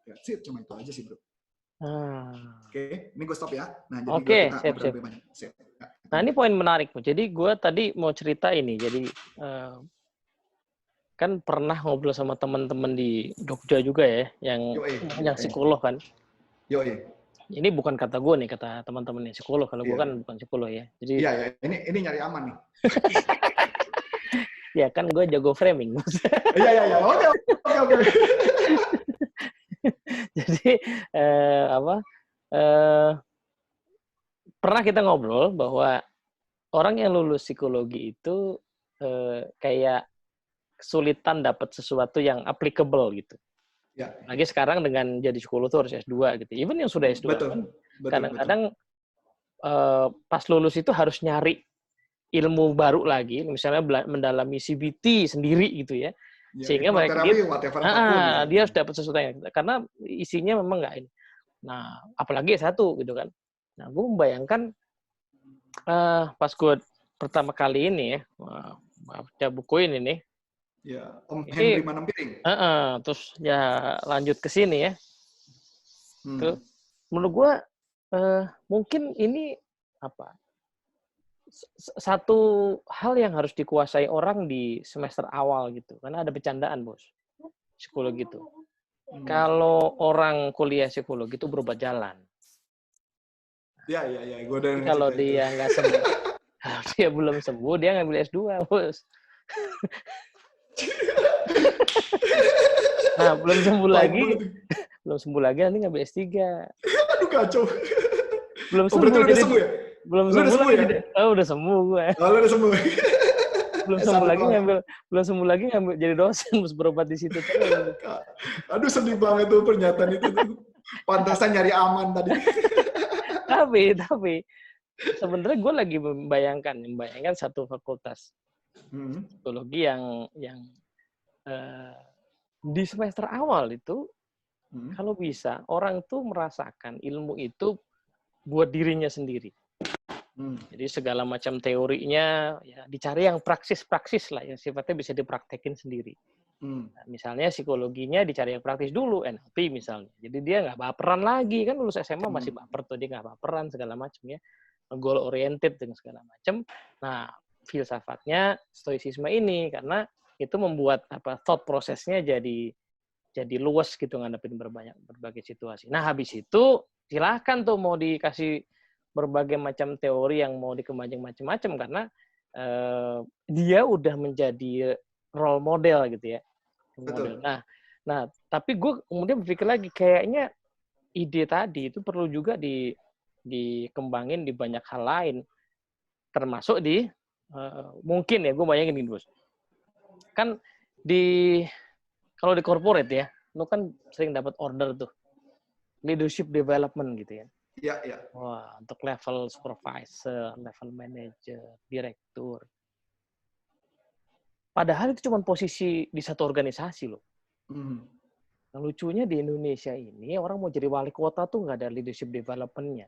Ya, sih, cuma itu aja sih bro. Oke, ini gue stop ya. Nah, jadi
siap. Nah, ini poin menarik. Jadi gue tadi mau cerita ini. Jadi kan pernah ngobrol sama teman-teman di Jogja juga ya, yang psikolog kan. Ini bukan kata gue nih, kata teman-teman yang psikolog. Kalau gue kan bukan psikolog ya. Jadi
ini nyari aman nih.
Ya kan gue jago framing.
Iya. Oke.
Jadi pernah kita ngobrol bahwa orang yang lulus psikologi itu kayak kesulitan dapat sesuatu yang applicable gitu. Ya. Lagi sekarang dengan jadi psikolog itu harus S2 gitu. Even yang sudah S2
betul,
kan kadang-kadang pas lulus itu harus nyari ilmu baru lagi, misalnya mendalami CBT sendiri gitu ya. Sehingga mereka dia harus dapat sesuatu yang karena isinya memang nggak ini. Nah, apalagi S1 gitu kan. Nah, gue membayangkan pas gue pertama kali ini ya baca buku ini nih.
Ya, Om Henry Manampiring.
Terus ya lanjut ke sini ya. Tuh, menurut gue mungkin ini apa? Satu hal yang harus dikuasai orang di semester awal gitu. Karena ada bercandaan, Bos. Psikologi itu. Kalau orang kuliah psikologi itu berobat jalan.
Ya. Gue udah
kalau dia nggak sembuh, kalau dia belum sembuh, dia ngambil S2, Bos. Nah, belum sembuh lagi nanti ngambil S3.
Aduh, kacau.
Belum sembuh.
Berarti udah sembuh ya?
Belum sembuh lagi. Ya? Udah sembuh gue.
Lu udah sembuh.
belum sembuh lagi ngambil jadi dosen, harus berobat di situ terus.
Aduh, sedih banget tuh pernyataan itu. Pantasan nyari aman tadi.
tapi sebenarnya gue lagi membayangkan satu fakultas psikologi yang di semester awal itu kalau bisa orang tuh merasakan ilmu itu buat dirinya sendiri. Jadi segala macam teorinya ya dicari yang praksis lah, yang sifatnya bisa dipraktekin sendiri. Nah, misalnya psikologinya dicari yang praktis dulu, NLP misalnya. Jadi dia nggak baperan lagi, kan lulus SMA masih baper tuh, dia nggak baperan segala macam ya, goal oriented dengan segala macam. Nah, filsafatnya stoicisme ini karena itu membuat thought prosesnya jadi luas gitu ngadepin berbagai situasi. Nah, habis itu silahkan tuh mau dikasih berbagai macam teori yang mau dikembangin macam-macam karena dia udah menjadi role model gitu ya. Betul. Nah, tapi gue kemudian berpikir lagi kayaknya ide tadi itu perlu juga dikembangin di banyak hal lain, termasuk di mungkin ya gue bayangin gini, Bos. Kan kalau di corporate ya, lu kan sering dapat order tuh leadership development gitu ya.
Iya.
Wah, untuk level supervisor, level manager, direktur. Padahal itu cuma posisi di satu organisasi loh. Nah, lucunya di Indonesia ini orang mau jadi wali kota tuh nggak ada leadership development-nya.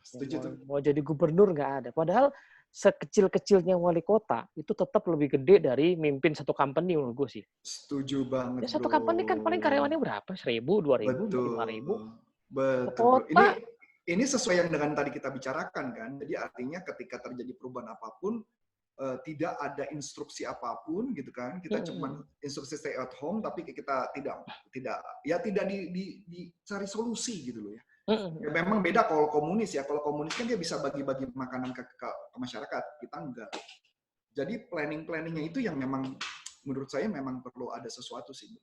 Setuju tuh.
Mau jadi gubernur nggak ada. Padahal sekecil-kecilnya wali kota itu tetap lebih gede dari mimpin satu company menurut gue sih.
Setuju banget,
ya, satu company kan paling karyawannya berapa? 1.000, 2.000, 5.000.
Betul. Ini sesuai yang dengan tadi kita bicarakan kan. Jadi artinya ketika terjadi perubahan apapun, tidak ada instruksi apapun gitu kan. Kita cuma instruksi stay at home, tapi kita tidak dicari solusi gitu loh ya. Ya, memang beda kalau komunis ya. Kalau komunis kan dia bisa bagi-bagi makanan ke masyarakat. Kita enggak. Jadi planningnya itu yang memang menurut saya memang perlu ada sesuatu sih.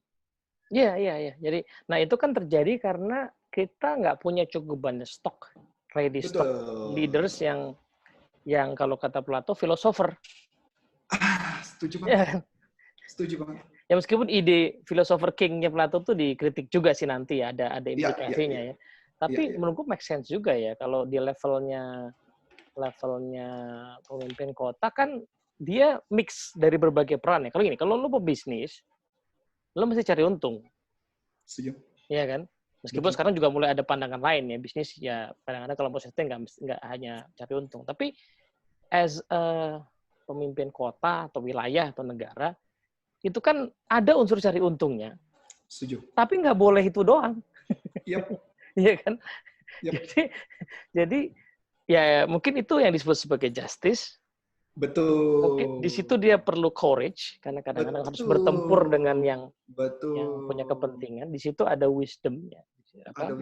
Iya. Jadi, nah itu kan terjadi karena kita nggak punya cukup banyak stok, ready stock leaders yang kalau kata Plato filosofer.
Setuju banget.
Ya.
Setuju banget.
Ya meskipun ide filosofer king-nya Plato tuh dikritik juga sih nanti ya, ada implikasinya ya. Tapi menurutku make sense juga ya kalau di levelnya pemimpin kota kan dia mix dari berbagai peran ya. Kalau gini, kalau lu pebisnis, lu mesti cari untung.
Setuju.
Iya kan? Meskipun sekarang juga mulai ada pandangan lain ya, bisnis ya kadang-kadang kalau posisinya nggak hanya cari untung. Tapi as a pemimpin kota atau wilayah atau negara, itu kan ada unsur cari untungnya.
Setuju.
Tapi nggak boleh itu doang. Iya kan? Jadi ya mungkin itu yang disebut sebagai justice.
Betul.
Mungkin di situ dia perlu courage karena kadang-kadang harus bertempur dengan yang punya kepentingan. Di situ ada wisdom-nya.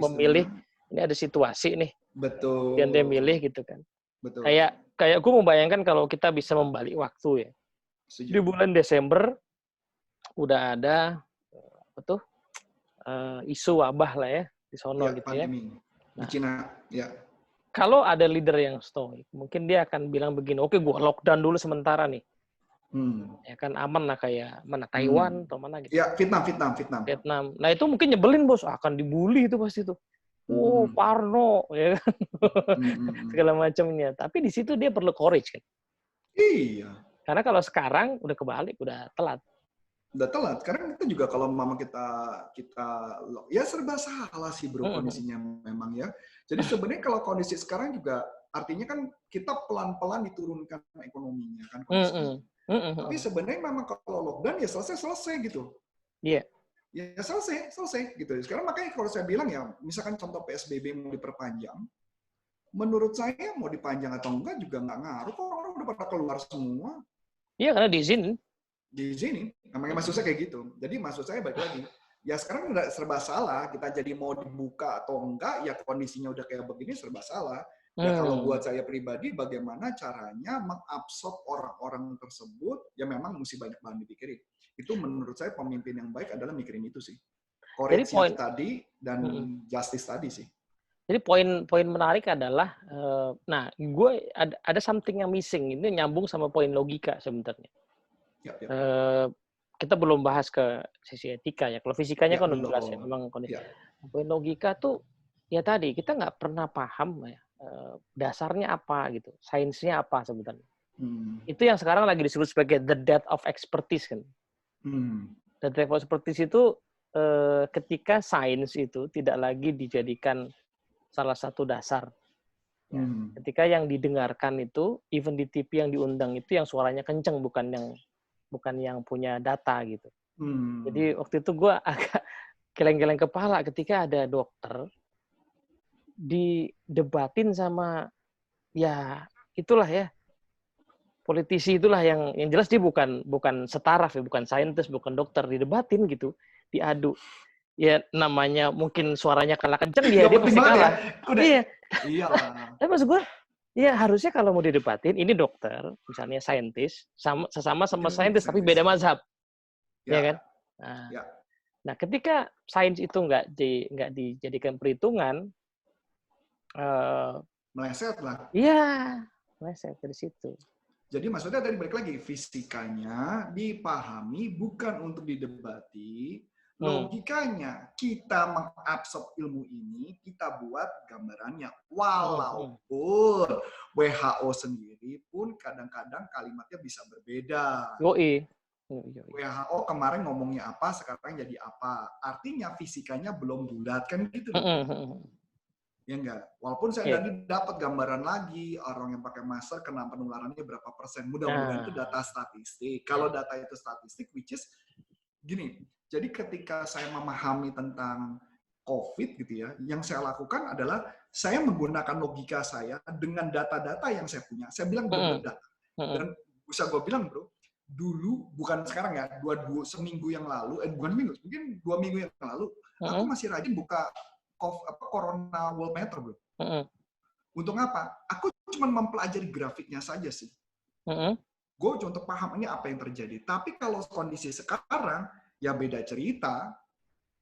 Memilih ini ada situasi nih.
Betul.
Dan dia milih gitu kan.
Betul.
Kayak gue membayangkan kalau kita bisa membalik waktu ya. Di bulan Desember udah ada isu wabah lah ya di sono gitu
pandemi. Di Cina, ya.
Kalau ada leader yang stoik, mungkin dia akan bilang begini, oke, gue lockdown dulu sementara nih. Ya kan aman lah kayak mana Taiwan atau mana gitu.
Ya, Vietnam.
Nah itu mungkin nyebelin bos, akan dibully itu pasti tuh. Oh, Parno, ya kan. Segala macamnya. Tapi di situ dia perlu courage kan.
Iya.
Karena kalau sekarang udah kebalik, udah telat.
Udah telat. Karena kita juga kalau mama kita ya serba salah sih bro kondisinya memang ya. Jadi sebenarnya kalau kondisi sekarang juga Artinya kan kita pelan-pelan diturunkan ekonominya kan kondisinya. Tapi sebenarnya memang kalau lockdown ya selesai gitu.
Iya.
Ya selesai gitu. Sekarang makanya kalau saya bilang ya, misalkan contoh PSBB mau diperpanjang, menurut saya mau dipanjang atau enggak juga nggak ngaruh kok, orang udah pada keluar semua.
Iya, karena diizinin.
Diizinin, namanya maksud saya kayak gitu. Jadi maksud saya balik lagi, ya sekarang udah serba salah, kita jadi mau dibuka atau enggak, ya kondisinya udah kayak begini serba salah. Ya kalau buat saya pribadi, bagaimana caranya mengabsorb orang-orang tersebut, ya memang mesti banyak banget dipikirin. Itu menurut saya pemimpin yang baik adalah mikirin itu sih. Courage tadi dan justice tadi sih.
Jadi poin menarik adalah, nah gue ada something yang missing, ini nyambung sama poin logika sebenarnya. Kita belum bahas ke sisi etika ya, kalau fisikanya kan udah jelas ya, memang kondisi. Poin logika tuh, ya tadi kita nggak pernah paham ya, dasarnya apa gitu, sainsnya apa sebenarnya. Itu yang sekarang lagi disebut sebagai the death of expertise kan. The death of expertise itu ketika sains itu tidak lagi dijadikan salah satu dasar. Ya. Ketika yang didengarkan itu, even di TV yang diundang itu yang suaranya kenceng, bukan yang punya data gitu. Jadi waktu itu gue agak geleng-geleng kepala ketika ada dokter didebatin sama ya itulah ya politisi, itulah yang jelas dia bukan setaraf ya, bukan saintis, bukan dokter, didebatin gitu, diadu. Ya namanya mungkin suaranya kalah kenceng, dia pasti kalah. Ya. Iya. Tapi maksud gue, ya harusnya kalau mau didebatin, ini dokter, misalnya saintis, sama saintis tapi beda mazhab, ya kan? Nah, ketika sains itu nggak dijadikan perhitungan,
meleset lah.
Iya, meleset dari situ.
Jadi maksudnya tadi balik lagi, fisikanya dipahami bukan untuk didebati, logikanya kita mengabsorb ilmu ini, kita buat gambarannya. Walaupun WHO sendiri pun kadang-kadang kalimatnya bisa berbeda. WHO kemarin ngomongnya apa, sekarang jadi apa. Artinya fisikanya belum bulat kan gitu. Ya enggak. Walaupun saya tadi dapat gambaran lagi orang yang pakai masker kena penularannya berapa persen. Mudah-mudahan itu data statistik. Kalau data itu statistik, which is gini. Jadi ketika saya memahami tentang COVID gitu ya, yang saya lakukan adalah saya menggunakan logika saya dengan data-data yang saya punya. Saya bilang benar-benar data. Dan bisa gue bilang bro, dulu bukan sekarang ya, seminggu yang lalu, bukan minggu, mungkin 2 minggu yang lalu, aku masih rajin buka Corona World Meter bro. Untuk apa? Aku cuma mempelajari grafiknya saja sih. Gue untuk paham ini apa yang terjadi. Tapi kalau kondisi sekarang, ya beda cerita,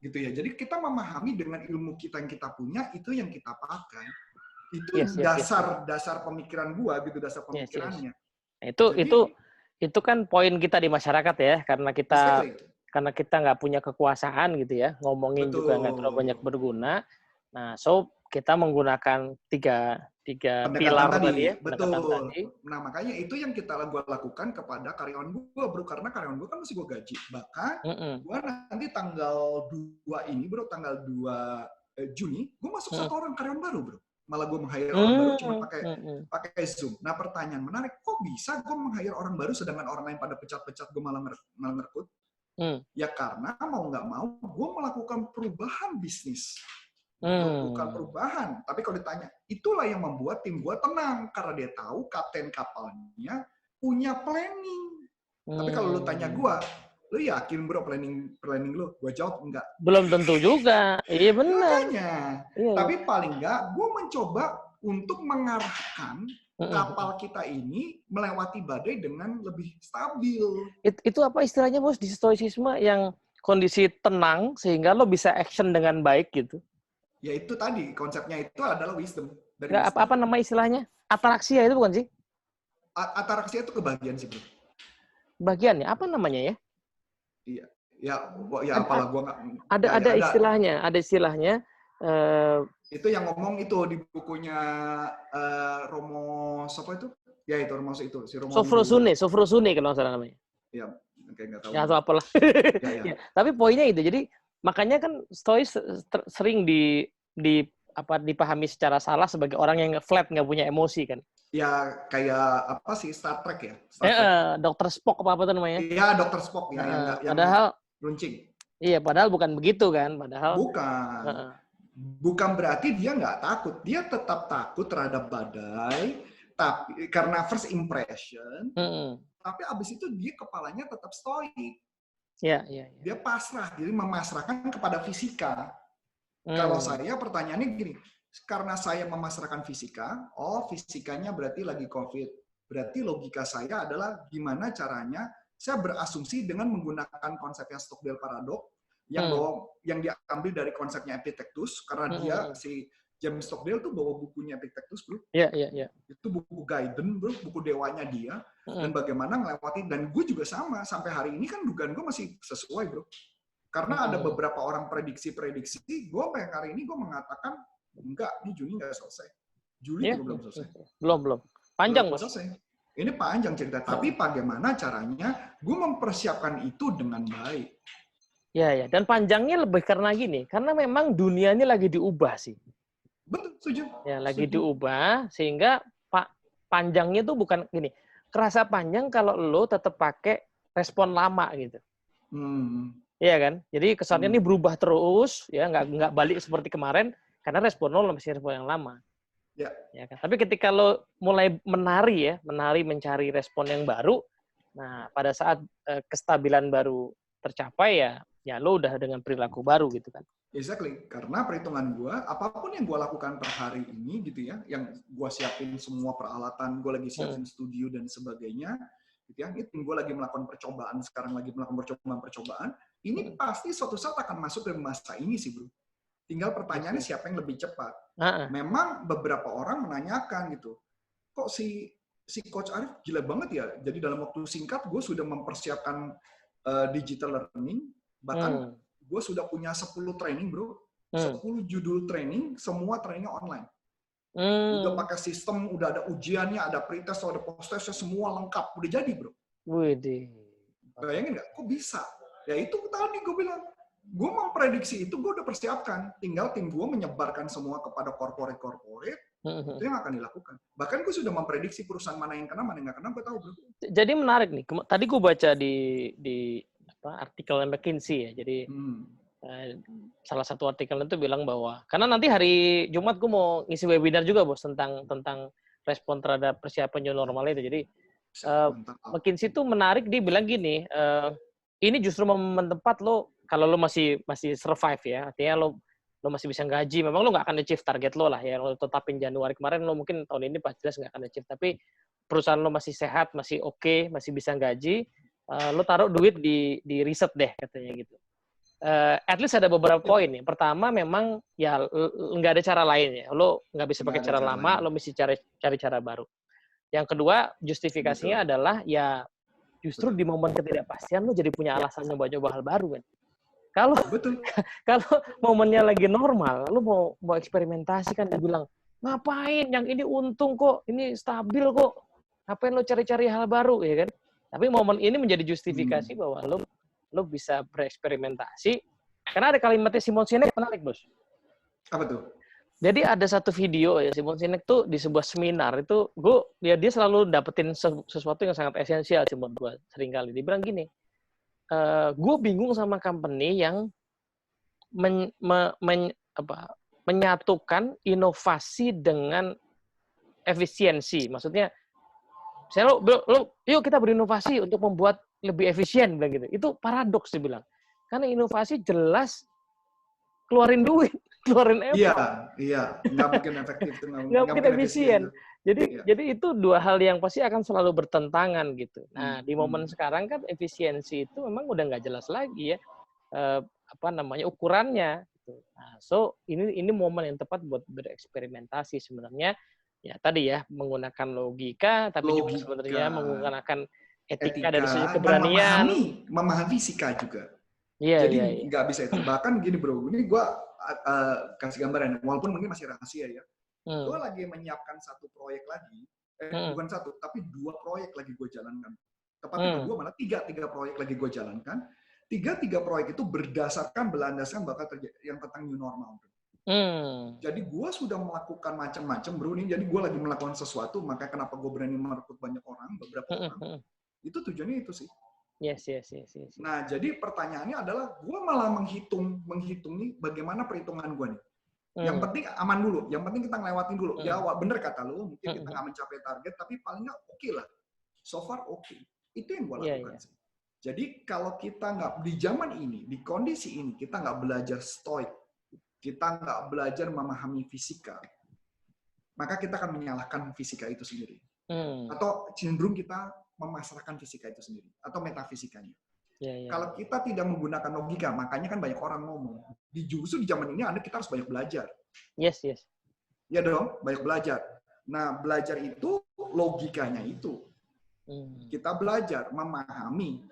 gitu ya. Jadi kita memahami dengan ilmu kita yang kita punya, itu yang kita pakai. Itu dasar pemikiran gua, gitu, dasar pemikirannya.
Itu kan poin kita di masyarakat ya, karena kita nggak punya kekuasaan gitu ya, ngomongin juga nggak terlalu banyak berguna. Nah, kita menggunakan tiga pilar tadi ya.
Betul. Nah, makanya itu yang gue lakukan kepada karyawan gue, bro. Karena karyawan gue kan masih gue gaji. Bahkan, gue nanti tanggal 2 ini, bro, tanggal 2 Juni, gue masuk 1 orang karyawan baru, bro. Malah gue meng-hire orang baru cuma pakai Zoom. Nah, pertanyaan menarik, kok bisa gue meng-hire orang baru sedangkan orang lain pada pecat-pecat, gue malah ngerekrut? Ya karena mau nggak mau, gue melakukan perubahan bisnis. Bukan perubahan, tapi kalau ditanya, itulah yang membuat tim gue tenang karena dia tahu kapten kapalnya punya planning. Tapi kalau lu tanya gue, lu yakin bro planning lu? Gue jawab enggak.
Belum tentu juga. Iya benar.
Makanya. Tapi paling enggak, gue mencoba untuk mengarahkan kapal kita ini melewati badai dengan lebih stabil.
Itu apa istilahnya bos di stoicisme yang kondisi tenang sehingga lo bisa action dengan baik gitu?
Ya itu tadi, konsepnya itu adalah wisdom.
Apa nama istilahnya? Ataraksia itu bukan sih?
Ataraksia itu kebahagiaan sih, bro.
Bagiannya, apa namanya ya?
Iya. Ya apalah gua nggak.
Ada istilahnya.
Itu yang ngomong itu di bukunya Romo siapa itu? Ya itu Romo itu si Romo.
Sofrosune kalau nggak salah namanya.
Iya, kayak nggak tahu.
Ya atau apalah. Ya. Tapi poinnya itu. Jadi makanya kan Stois sering dipahami secara salah sebagai orang yang flat, nggak punya emosi kan.
Ya kayak apa sih, Star Trek ya? Star Trek.
Dr. Spock apa tuh namanya?
Iya, Dr. Spock ya, yang
padahal
runcing.
Iya, padahal bukan begitu kan, padahal.
Bukan. Bukan berarti dia nggak takut, dia tetap takut terhadap badai, tapi karena first impression. Tapi abis itu dia kepalanya tetap stoik.
Ya.
Dia pasrah, jadi memasrahkan kepada fisika. Kalau saya pertanyaannya gini, karena saya memasrahkan fisika, fisikanya berarti lagi COVID. Berarti logika saya adalah gimana caranya saya berasumsi dengan menggunakan konsepnya Stockdale paradox yang diambil dari konsepnya Epictetus, karena dia si James Stockdale tuh bawa bukunya Epictetus, bro.
Iya.
Itu buku Gaiden, bro, buku dewanya dia, dan bagaimana melewati. Dan gue juga sama, sampai hari ini kan dugaan gue masih sesuai, bro. Karena ada beberapa orang prediksi-prediksi, gue sampai hari ini gue mengatakan, enggak, ini Juni nggak selesai. Juli juga belum selesai.
Belum. Panjang,
belum selesai. Ini panjang cerita. Tapi bagaimana caranya gue mempersiapkan itu dengan baik.
Ya. Dan panjangnya lebih karena gini, karena memang dunianya lagi diubah sih.
Betul, setuju.
Ya, lagi diubah, sehingga panjangnya tuh bukan gini. Kerasa panjang kalau lo tetap pakai respon lama gitu. Iya kan? Jadi kesannya ini berubah terus, ya nggak balik seperti kemarin, karena respon lo masih respon yang lama. Ya kan? Tapi ketika lo mulai menari mencari respon yang baru, nah pada saat kestabilan baru tercapai ya lo udah dengan perilaku baru gitu kan.
Exactly, karena perhitungan gue, apapun yang gue lakukan per hari ini gitu ya, yang gue siapin semua peralatan, gue lagi siapin studio dan sebagainya, gitu ya, gue lagi melakukan percobaan, sekarang lagi melakukan percobaan, ini pasti suatu saat akan masuk ke masa ini sih, bro. Tinggal pertanyaannya siapa yang lebih cepat. Memang beberapa orang menanyakan gitu, kok si Coach Arif gila banget ya, jadi dalam waktu singkat gue sudah mempersiapkan digital learning, bahkan gue sudah punya 10 training, bro. 10 judul training, semua trainingnya online. Udah pakai sistem, udah ada ujiannya, ada pretest, ada post-testnya, semua lengkap. Udah jadi, bro.
Widih.
Bayangin nggak? Kok bisa? Ya itu tadi gue bilang. Gue memprediksi itu, gue udah persiapkan. Tinggal tim gue menyebarkan semua kepada corporate, itu yang akan dilakukan. Bahkan gue sudah memprediksi perusahaan mana yang kena, mana yang nggak kena, gue tahu, bro.
Jadi menarik nih. Tadi gue baca di artikel McKinsey ya. Jadi salah satu artikel itu bilang bahwa karena nanti hari Jumat gue mau ngisi webinar juga, Bos, tentang respon terhadap persiapan new normal itu. Jadi McKinsey itu menarik, dia bilang gini, ini justru momen tepat lo kalau lo masih survive ya, artinya lo masih bisa gaji, memang lo nggak akan achieve target lo lah ya, lo tetapin Januari kemarin, lo mungkin tahun ini pasti jelas nggak akan achieve, tapi perusahaan lo masih sehat, masih oke, masih bisa gaji, lo taruh duit di riset deh katanya gitu. At least ada beberapa poin ya. Pertama memang ya nggak ada cara lain ya, lo nggak bisa pakai cara lama, lo mesti cari cara baru. Yang kedua justifikasinya adalah ya justru di momen ketidakpastian lo jadi punya alasan nyoba hal baru kan. Kalau momennya lagi normal, lo mau eksperimentasi kan, dia bilang ngapain, yang ini untung kok, ini stabil kok, ngapain lo cari-cari hal baru ya kan. Tapi momen ini menjadi justifikasi bahwa lo bisa bereksperimentasi. Karena ada kalimatnya Simon Sinek menarik, Bos.
Apa tuh?
Jadi ada satu video ya, Simon Sinek tuh di sebuah seminar itu, dia selalu dapetin sesuatu yang sangat esensial sih buat gue seringkali. Dia bilang gini, gue bingung sama company yang menyatukan inovasi dengan efisiensi. Maksudnya, yuk kita berinovasi untuk membuat lebih efisien, bilang gitu. Itu paradoks dia bilang. Karena inovasi jelas keluarin duit, keluarin effort.
Iya, nggak mungkin efektif,
nggak mungkin efisien. Jadi itu dua hal yang pasti akan selalu bertentangan gitu. Nah, di momen sekarang kan efisiensi itu memang udah nggak jelas lagi ya, ukurannya. Gitu. Nah, so ini momen yang tepat buat bereksperimentasi sebenarnya. Ya tadi ya, menggunakan logika, tapi juga sebenarnya menggunakan etika dari sisi keberanian.
Memahami fisika juga.
Iya,
jadi nggak bisa itu. Bahkan gini, bro, ini gue kasih gambaran, walaupun mungkin masih rahasia ya. Gue lagi menyiapkan satu proyek lagi, bukan satu, tapi 2 proyek lagi gue jalankan. Tepatnya kedua, malah 3 proyek lagi gue jalankan. 3 proyek itu berlandaskan bakal terjadi yang tentang new normal. Jadi gue sudah melakukan macam-macam, bro. Ini jadi gue lagi melakukan sesuatu, makanya kenapa gue berani merekrut banyak orang, beberapa orang. Itu tujuannya itu sih.
Yes.
Nah, jadi pertanyaannya adalah gue malah menghitung nih bagaimana perhitungan gue nih. Yang penting aman dulu, yang penting kita ngelewatin dulu. Ya, bener kata lu, mungkin kita nggak mencapai target, tapi paling nggak oke lah. So far oke. Itu yang gue lakukan sih. Jadi kalau kita nggak di zaman ini, di kondisi ini, kita nggak belajar stoik, kita nggak belajar memahami fisika, maka kita akan menyalahkan fisika itu sendiri. Atau cenderung kita memasrahkan fisika itu sendiri, atau metafisikanya. Kalau kita tidak menggunakan logika, makanya kan banyak orang ngomong, justru di zaman ini kita harus banyak belajar.
Yes.
Ya dong, banyak belajar. Nah, belajar itu logikanya itu. Kita belajar, memahami.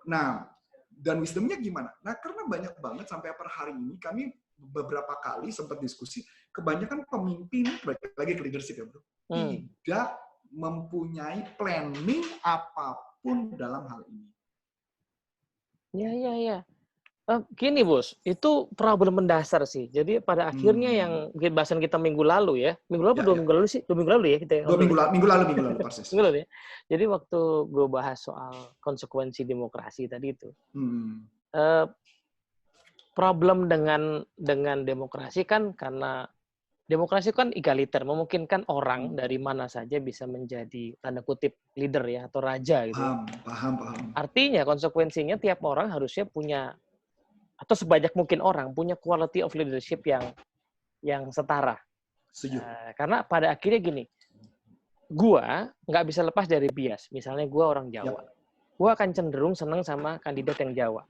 Nah, dan wisdomnya gimana? Nah, karena banyak banget sampai per hari ini, kami beberapa kali sempat diskusi, kebanyakan pemimpin, lagi ke leadership ya bro, tidak mempunyai planning apapun dalam hal ini.
Ya. Gini bos, itu problem mendasar sih. Jadi pada akhirnya yang bahasan kita minggu lalu ya, minggu lalu 2 minggu lalu sih, 2 minggu lalu ya kita.
2 minggu lalu persis.
Minggu lalu ya. Jadi waktu gue bahas soal konsekuensi demokrasi tadi itu, problem dengan demokrasi kan karena demokrasi kan egaliter, memungkinkan orang dari mana saja bisa menjadi tanda kutip leader ya atau raja gitu.
Paham.
Artinya konsekuensinya tiap orang harusnya punya atau sebanyak mungkin orang punya quality of leadership yang setara. Karena pada akhirnya gini, gua nggak bisa lepas dari bias. Misalnya gua orang Jawa, gua akan cenderung seneng sama kandidat yang Jawa.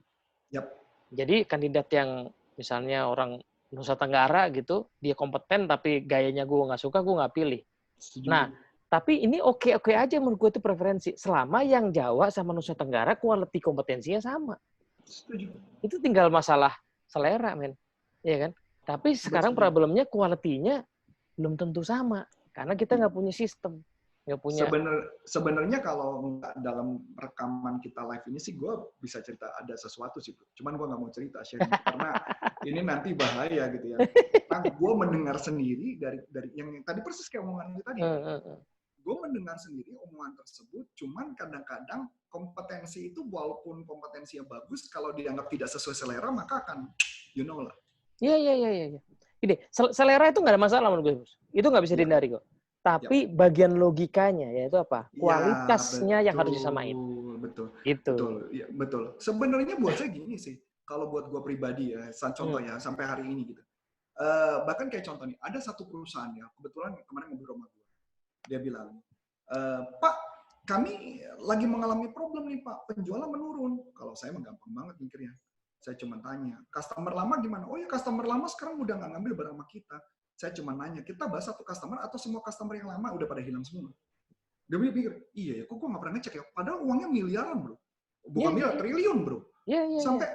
Jadi kandidat yang misalnya orang Nusa Tenggara gitu, dia kompeten tapi gayanya gua nggak suka, gua nggak pilih. Nah, tapi ini oke aja menurut gua itu preferensi. Selama yang Jawa sama Nusa Tenggara quality kompetensinya sama. Itu tinggal masalah selera, men. Iya kan? Tapi sekarang problemnya quality-nya belum tentu sama. Karena kita nggak punya sistem. Nggak punya.
Sebenarnya kalau dalam rekaman kita live ini sih, gue bisa cerita ada sesuatu sih. Cuman gue nggak mau cerita, sharing. Karena ini nanti bahaya gitu ya. Nah, gue mendengar sendiri dari yang tadi persis kayak omongan itu tadi. Gue mendengar sendiri omongan tersebut, cuman kadang-kadang kompetensi itu walaupun kompetensinya bagus, kalau dianggap tidak sesuai selera, maka akan, you know lah.
Iya. Ini selera itu nggak ada masalah menurut gue. Itu nggak bisa dihindari kok. Tapi bagian logikanya, yaitu apa? Kualitasnya yang harus disamain.
Betul. Sebenarnya buat saya gini sih, kalau buat gue pribadi ya, contoh ya, sampai hari ini gitu. Bahkan kayak contoh nih, ada satu perusahaan ya, kebetulan kemarin ngobrol sama gue. Dia bilang, Pak, kami lagi mengalami problem nih Pak, penjualan menurun. Kalau saya mah gampang banget mikirnya. Saya cuma tanya, customer lama gimana? Oh ya, customer lama sekarang udah nggak ngambil barang sama kita. Saya cuma nanya, kita bahas satu customer atau semua customer yang lama udah pada hilang semua? Dia pikir, iya ya, kok gue nggak pernah ngecek ya? Padahal uangnya miliaran bro. Bukan miliar, triliun bro. Sampai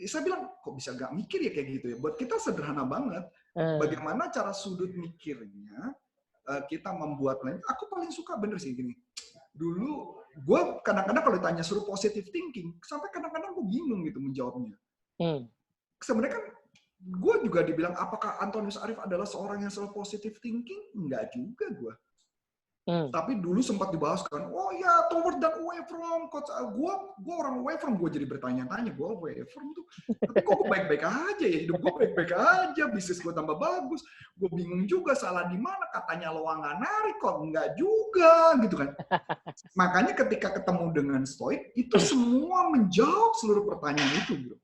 saya bilang, kok bisa nggak mikir ya kayak gitu ya? Buat kita sederhana banget. Bagaimana cara sudut mikirnya, kita membuat plan. Aku paling suka bener sih gini. Dulu gue kadang-kadang kalau ditanya suruh positive thinking, sampai kadang-kadang gue bingung gitu menjawabnya. Sebenarnya kan gue juga dibilang apakah Antonius Arif adalah seorang yang selalu positive thinking? Enggak juga gue. Tapi dulu sempat dibahas kan, oh ya toward dan away from coach. Gue orang away from, gue jadi bertanya-tanya, gue away from tuh. Tapi kok gue baik-baik aja ya, hidup gue baik-baik aja, bisnis gue tambah bagus. Gue bingung juga salah di mana, katanya lo nggak narik kok, enggak juga gitu kan. Makanya ketika ketemu dengan stoik, itu semua menjawab seluruh pertanyaan itu bro.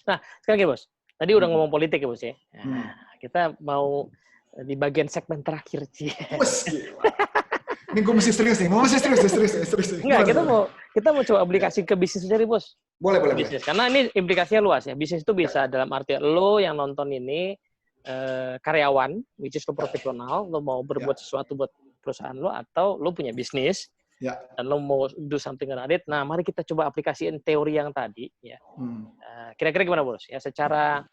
Nah sekarang gini bos, tadi udah ngomong politik ya bos ya. Nah, kita mau di bagian segmen terakhir sih.
Ini gue mesti serius nih, serius.
Enggak, kita mau coba aplikasi ke bisnis dari bos.
Boleh.
Bisnis, karena ini implikasinya luas ya. Bisnis itu bisa dalam arti lo yang nonton ini karyawan, which is lo profesional, lo mau berbuat sesuatu buat perusahaan lo, atau lo punya bisnis dan lo mau do something around it. Nah, mari kita coba aplikasiin teori yang tadi ya. Kira-kira gimana bos? Ya secara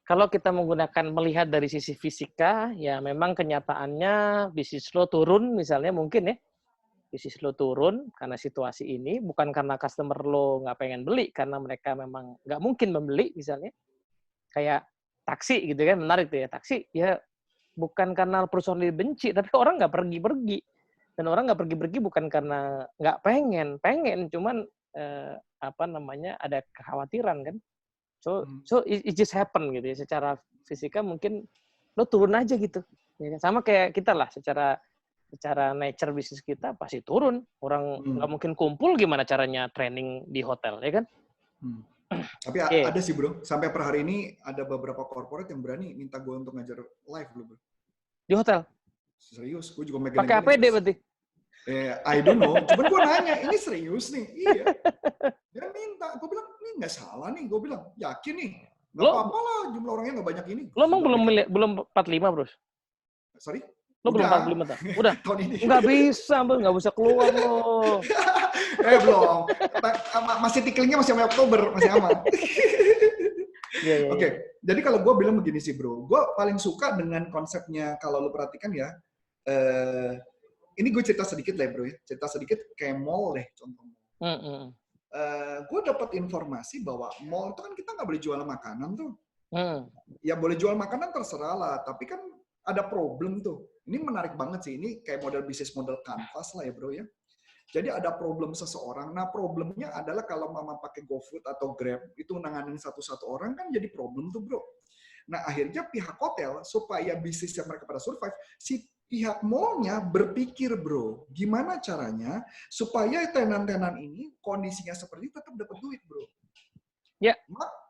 kalau kita melihat dari sisi fisika, ya memang kenyataannya bisnis lo turun misalnya mungkin ya. Bisnis lo turun karena situasi ini, bukan karena customer lo nggak pengen beli, karena mereka memang nggak mungkin membeli misalnya. Kayak taksi gitu kan, menarik tuh ya. Taksi ya bukan karena perusahaan dibenci, tapi orang nggak pergi-pergi. Dan orang nggak pergi-pergi bukan karena nggak pengen, cuman ada kekhawatiran kan. So it just happen gitu ya. Secara fisika mungkin lo turun aja gitu. Ya, sama kayak kita lah, secara nature bisnis kita pasti turun. Orang nggak mungkin kumpul, gimana caranya training di hotel, ya kan?
Tapi ada sih bro, sampai per hari ini ada beberapa corporate yang berani minta gue untuk ngajar live bro.
Di hotel?
Serius, gue juga megang.
Pakai APD berarti?
I don't know, cuman gue nanya, ini serius nih? Iya. Dia minta, gue bilang, ini nggak salah nih, gue bilang, yakin nih? Nggak apa-apa lah, jumlah orangnya nggak banyak ini.
Lo emang belum 45 bro?
Sorry?
Lo belum 45 tak? Udah? Nggak bisa, bro. Nggak bisa keluar lo.
Belum. Masih tiklingnya masih sampai Oktober, masih aman. Oke, jadi kalau gue bilang begini sih bro, gue paling suka dengan konsepnya, kalau lo perhatikan ya, ini gue cerita sedikit lah bro ya, cerita sedikit kayak mall deh contohnya. Gue dapat informasi bahwa mall itu kan kita nggak boleh jual makanan tuh. Ya boleh jual makanan terserah lah, tapi kan ada problem tuh. Ini menarik banget sih, ini kayak model bisnis model kanvas lah ya bro ya. Jadi ada problem seseorang, nah problemnya adalah kalau mama pakai GoFood atau Grab, itu nanganin satu-satu orang kan jadi problem tuh bro. Nah akhirnya pihak hotel, supaya bisnisnya mereka pada survive, si pihak mallnya berpikir bro, gimana caranya supaya tenan-tenan ini kondisinya seperti tetap dapat duit bro.
Ya.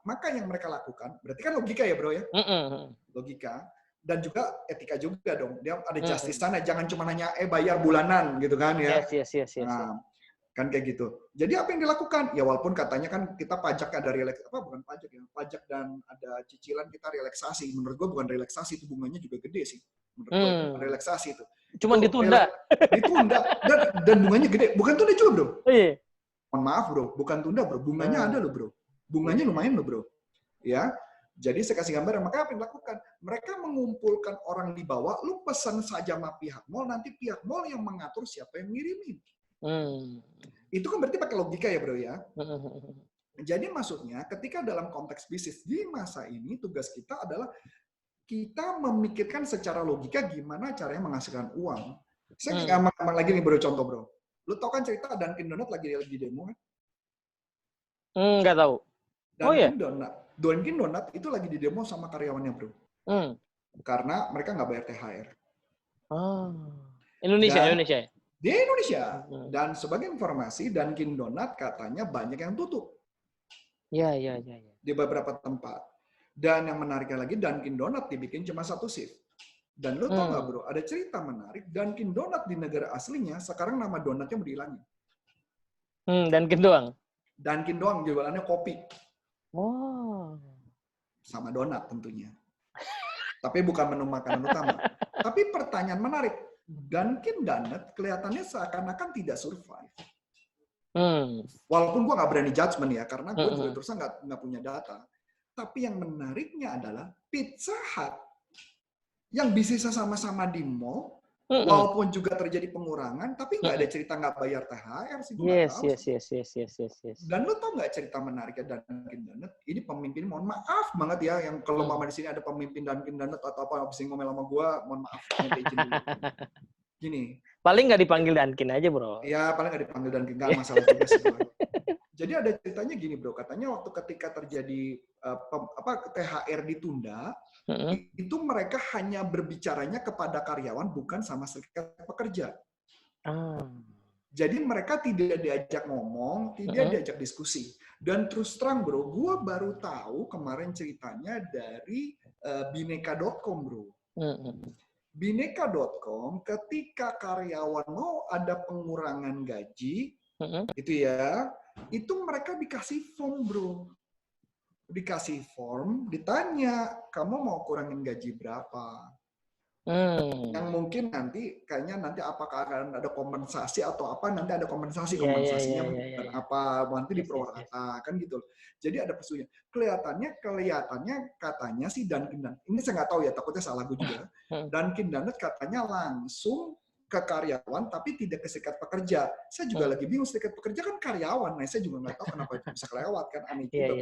Maka yang mereka lakukan, berarti kan logika ya bro ya? Logika. Dan juga etika juga dong. Dia ada justice sana, jangan cuma nanya bayar bulanan gitu kan ya.
Yes.
Nah, kan kayak gitu. Jadi apa yang dilakukan? Ya walaupun katanya kan kita pajak ada bukan pajak ya, pajak dan ada cicilan kita relaksasi. Menurut gua bukan relaksasi, itu bunganya juga gede sih. Menurut gua bukan relaksasi itu.
Cuman ditunda.
Ditunda dan bunganya gede. Bukan tunda juga bro.
Oh, iya.
Mohon maaf bro, bukan tunda bro. Bunganya ada loh bro. Bunganya lumayan loh bro. Ya. Jadi saya kasih gambar, maka apa yang dilakukan? Mereka mengumpulkan orang di bawah, lu pesan saja sama pihak mall, nanti pihak mall yang mengatur siapa yang ngirimin. Itu kan berarti pakai logika ya bro ya. Jadi maksudnya ketika dalam konteks bisnis di masa ini, tugas kita adalah kita memikirkan secara logika gimana caranya menghasilkan uang. Saya gampang lagi nih bro, contoh bro. Lu tau kan cerita Dunkin Donut lagi demo kan?
Nggak tahu.
Dunkin Donut itu lagi di demo sama karyawannya bro. Karena mereka nggak bayar THR.
Indonesia.
Di Indonesia. Dan sebagai informasi, Dunkin Donut katanya banyak yang tutup.
Iya.
Di beberapa tempat. Dan yang menariknya lagi, Dunkin Donut dibikin cuma satu shift. Dan lo tau nggak bro, ada cerita menarik, Dunkin Donut di negara aslinya, sekarang nama donatnya mau dihilangin.
Dunkin doang? Dunkin
doang, jualannya kopi. Sama donat tentunya. Tapi bukan menu makanan utama. Tapi pertanyaan menarik, Dunkin Donut kelihatannya seakan-akan tidak survive. Walaupun gue nggak berani judgement ya, karena gue juga terus nggak punya data. Tapi yang menariknya adalah Pizza Hut yang bisnisnya sama-sama di mall, walaupun juga terjadi pengurangan, tapi nggak ada cerita nggak bayar THR sih.
Yes.
Dan lo tau nggak cerita menariknya Dunkin Donut? Ini pemimpin, mohon maaf banget ya, yang kalau mama di sini ada pemimpin Dunkin Donut atau apa abis ngomel sama gue, mohon maaf. Gini.
Paling nggak dipanggil Dunkin aja bro.
Iya, paling nggak dipanggil Dunkin, nggak masalah juga sih. Jadi ada ceritanya gini bro, katanya waktu ketika terjadi THR ditunda, itu mereka hanya berbicaranya kepada karyawan, bukan sama serikat pekerja. Jadi mereka tidak diajak ngomong, tidak diajak diskusi. Dan terus terang bro, gue baru tahu kemarin ceritanya dari Bineka.com bro. Bineka.com ketika karyawan mau ada pengurangan gaji, itu ya, itu mereka dikasih form bro. Dikasih form, ditanya, kamu mau kurangin gaji berapa? Yang mungkin kayaknya nanti apakah akan ada kompensasi atau apa, nanti ada kompensasinya apa, nanti diprorata, kan gitu. Jadi ada pesunya. Kelihatannya katanya sih Dunkin Donut, ini saya nggak tahu ya, takutnya salah gue juga. Dunkin Donut katanya langsung ke karyawan, tapi tidak ke serikat pekerja. Saya juga lagi bingung, serikat pekerja kan karyawan, nah saya juga nggak tahu kenapa itu bisa kelewat, kan aneh juga.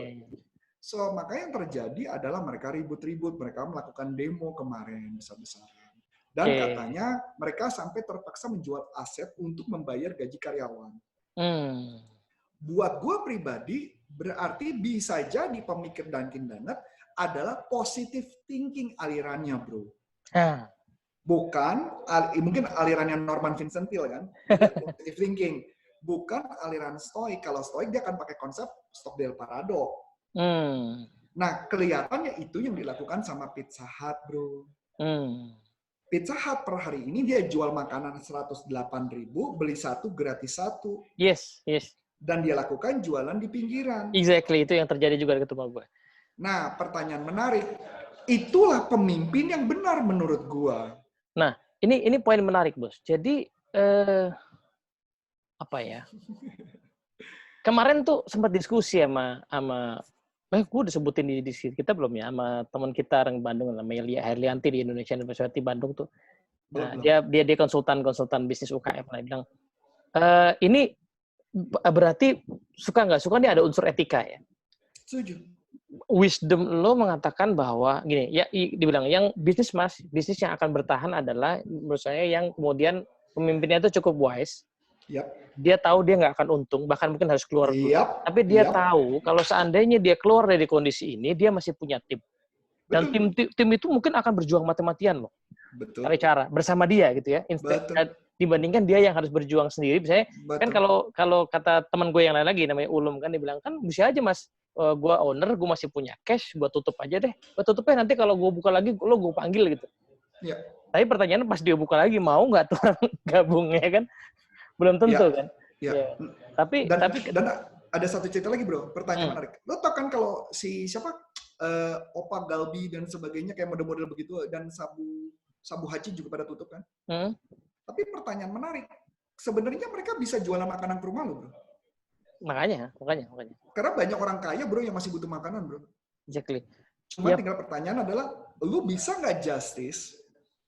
So, makanya yang terjadi adalah mereka ribut-ribut, mereka melakukan demo kemarin besar-besaran. Dan katanya mereka sampai terpaksa menjual aset untuk membayar gaji karyawan. Buat gue pribadi, berarti bisa jadi pemikir Dunkin Donut adalah positive thinking alirannya, bro. Bukan, mungkin alirannya Norman Vincent Peale kan, positive thinking. Bukan aliran stoik. Kalau stoik dia akan pakai konsep stock del parado. Nah, kelihatannya itu yang dilakukan sama Pizza Hut, bro. Pizza Hut per hari ini dia jual makanan 108.000, beli satu gratis satu.
Yes.
Dan dia lakukan jualan di pinggiran.
Exactly, itu yang terjadi juga di tempat gue.
Nah, pertanyaan menarik. Itulah pemimpin yang benar menurut gue.
Nah, ini poin menarik, Bos. Jadi, apa ya? Kemarin tuh sempat diskusi sama gue udah sebutin di kita belum ya, sama teman kita orang Bandung namanya Lia Herlianti di Indonesia University Bandung tuh. Nah, dia konsultan bisnis UKM lah, bilang ini berarti suka nggak suka nih ada unsur etika ya.
Setuju.
Wisdom lo mengatakan bahwa gini ya, dibilang yang bisnis yang akan bertahan adalah menurut saya yang kemudian pemimpinnya itu cukup wise. Dia tahu dia nggak akan untung, bahkan mungkin harus keluar dulu. Tapi dia tahu kalau seandainya dia keluar dari kondisi ini, dia masih punya tim. Dan tim itu mungkin akan berjuang mati-matian loh. Cari cara bersama dia gitu ya. Dibandingkan dia yang harus berjuang sendiri. Misalnya kan kalau kata teman gue yang lain lagi namanya Ulum kan, dia bilang kan bisa aja mas, gue owner, gue masih punya cash, gue tutup aja deh. Gue tutupnya nanti kalau gue buka lagi, lo gue panggil gitu. Tapi pertanyaannya pas dia buka lagi, mau nggak tuh orang gabung ya kan? Belum tentu kan? Ya. Tapi
ada satu cerita lagi bro, pertanyaan menarik. Lo tau kan kalau si siapa Opa Galbi dan sebagainya kayak model-model begitu, dan Sabu Haji juga pada tutup kan? Tapi pertanyaan menarik, sebenarnya mereka bisa jualan makanan ke rumah lo bro.
Makanya.
Karena banyak orang kaya bro yang masih butuh makanan bro.
Exactly.
Cuma tinggal pertanyaan adalah, lu bisa nggak justice?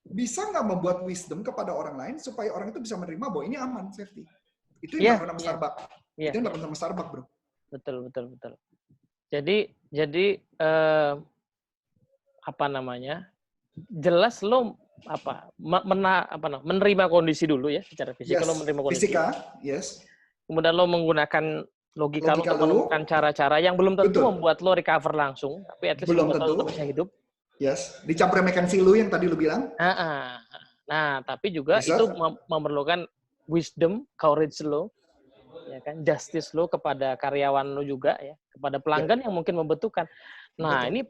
Bisa nggak membuat wisdom kepada orang lain supaya orang itu bisa menerima bahwa ini aman, safety. Itu yang dilakukan sama Starbucks. Itu yang dilakukan sama Starbucks, bro.
Betul. Jadi apa namanya? Jelas lo menerima kondisi dulu ya, secara fisik. Lo menerima kondisi.
Fisika, yes.
Kemudian lo menggunakan logika lo untuk menemukan cara-cara yang belum tentu membuat lo recover langsung, tapi at least membuat lo bisa hidup.
Yes, dicampur McKenzie lu yang tadi lu bilang.
Nah, tapi juga itu memerlukan wisdom, courage lo, ya kan, justice lo kepada karyawan lo juga ya, kepada pelanggan yang mungkin membutuhkan. Nah, ini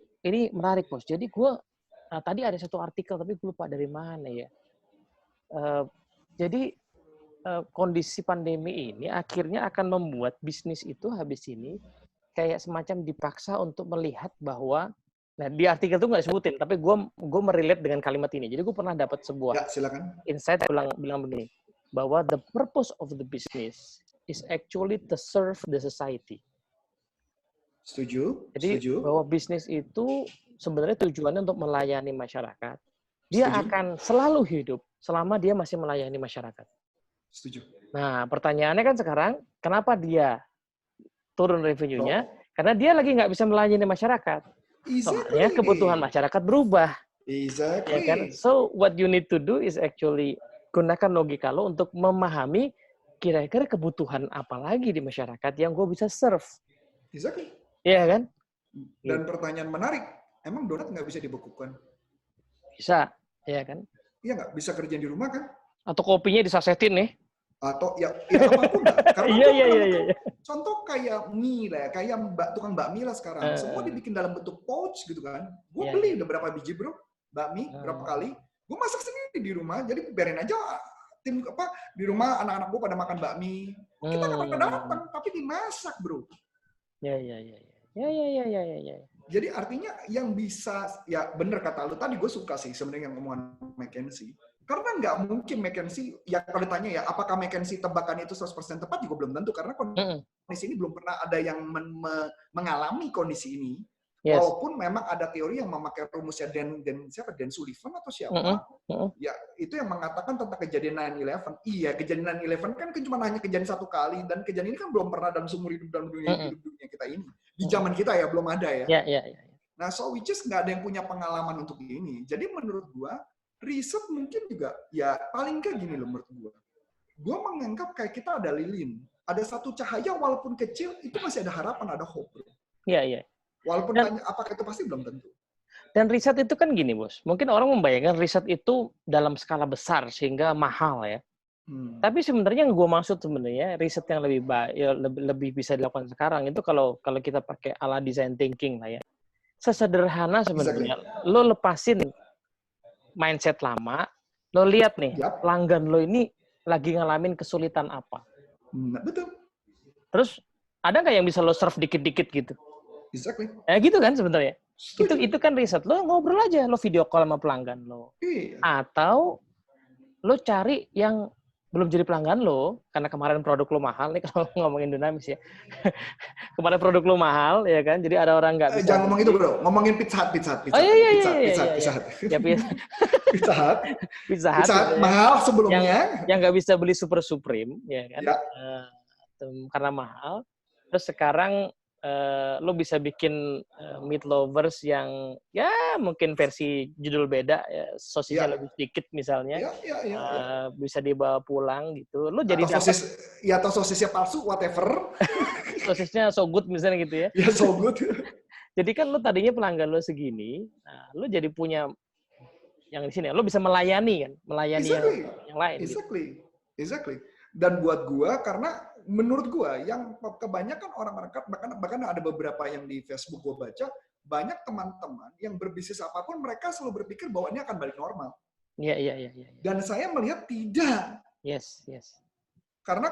menarik bos. Jadi tadi ada satu artikel tapi gue lupa dari mana ya. Jadi kondisi pandemi ini akhirnya akan membuat bisnis itu habis ini kayak semacam dipaksa untuk melihat bahwa, nah di artikel itu nggak disebutin, tapi gue merelate dengan kalimat ini. Jadi gue pernah dapat sebuah insight bilang begini, bahwa the purpose of the business is actually to serve the society.
Setuju.
Bahwa bisnis itu sebenarnya tujuannya untuk melayani masyarakat. Dia akan selalu hidup selama dia masih melayani masyarakat.
Setuju.
Nah, pertanyaannya kan sekarang, kenapa dia turun revenue-nya? Karena dia lagi nggak bisa melayani masyarakat. Soalnya kebutuhan masyarakat berubah. Ya kan? So, what you need to do is actually gunakan logika lo untuk memahami kira-kira kebutuhan apa lagi di masyarakat yang gue bisa serve.
Exactly.
Iya kan?
Dan pertanyaan menarik, emang donat nggak bisa dibekukan?
Bisa, ya kan?
Iya nggak? Bisa kerja di rumah kan?
Atau kopinya disasetin nih.
Atau ya apapun lah. Karena
iya.
Contoh kayak mie lah, kayak tukang bakmi lah sekarang. Semua dibikin dalam bentuk pouch gitu kan. Gue beli udah berapa biji bro, bakmi berapa kali. Gue masak sendiri di rumah, jadi biarin aja tim di rumah anak-anak gue pada makan bakmi. Kita nggak pernah datang, tapi dimasak bro.
Ya.
Jadi artinya yang bisa, ya bener kata lu tadi, gue suka sih sebenarnya yang omongan McKenzie. Karena nggak mungkin McKenzie, ya kalau ditanya ya, apakah McKenzie tebakan itu 100% tepat juga belum tentu. Karena kondisi ini belum pernah ada yang mengalami kondisi ini. Yes. Walaupun memang ada teori yang memakai rumusnya Dan Sullivan atau siapa, ya itu yang mengatakan tentang kejadian 9/11. Iya, kejadian 9/11 kan cuma hanya kejadian satu kali, dan kejadian ini kan belum pernah dalam seumur hidup dalam dunia kita ini. Di zaman kita ya, belum ada ya.
Iya.
Nah, so which is nggak ada yang punya pengalaman untuk ini. Jadi menurut gue, riset mungkin juga, ya paling nggak gini loh menurut gue. Gue menganggap kayak kita ada lilin. Ada satu cahaya walaupun kecil, itu masih ada harapan, ada hope.
Iya.
Walaupun tanya apakah itu pasti, belum tentu.
Dan riset itu kan gini, Bos. Mungkin orang membayangkan riset itu dalam skala besar sehingga mahal ya. Tapi sebenarnya yang gue maksud sebenarnya riset yang lebih baik, ya, lebih bisa dilakukan sekarang itu kalau kita pakai ala design thinking lah ya. Sesederhana sebenarnya, lo lepasin mindset lama, lo lihat nih pelanggan lo ini lagi ngalamin kesulitan apa.
Betul.
Terus ada nggak yang bisa lo serve dikit-dikit gitu?
Exactly.
Gitu kan sebenarnya. Itu kan riset. Lo ngobrol aja, lo video call sama pelanggan lo.
Iya.
Atau lo cari yang belum jadi pelanggan lo, karena kemarin produk lo mahal nih kalau ngomongin dinamis ya. Kemarin produk lo mahal ya kan, jadi ada orang nggak bisa.
Jangan ngomong itu bro, ngomongin Pizza Hut.
Oh iya.
Ya, Pizza Hut mahal sebelumnya.
Yang nggak bisa beli Super Supreme ya kan, karena mahal. Terus sekarang lo bisa bikin meat lovers yang ya mungkin versi judul beda, ya, sosisnya lebih sedikit misalnya, bisa dibawa pulang gitu. Lo jadi
atau sosisnya palsu, whatever.
Sosisnya so good misalnya gitu ya.
Ya so good.
Jadi kan lo tadinya pelanggan lo segini, nah, lo jadi punya yang di sini, lo bisa melayani yang lain.
Exactly. Dan buat gua, karena menurut gua yang kebanyakan orang-orang, bahkan ada beberapa yang di Facebook gua baca, banyak teman-teman yang berbisnis apapun mereka selalu berpikir bahwa ini akan balik normal.
Iya.
Dan saya melihat tidak.
Yes.
Karena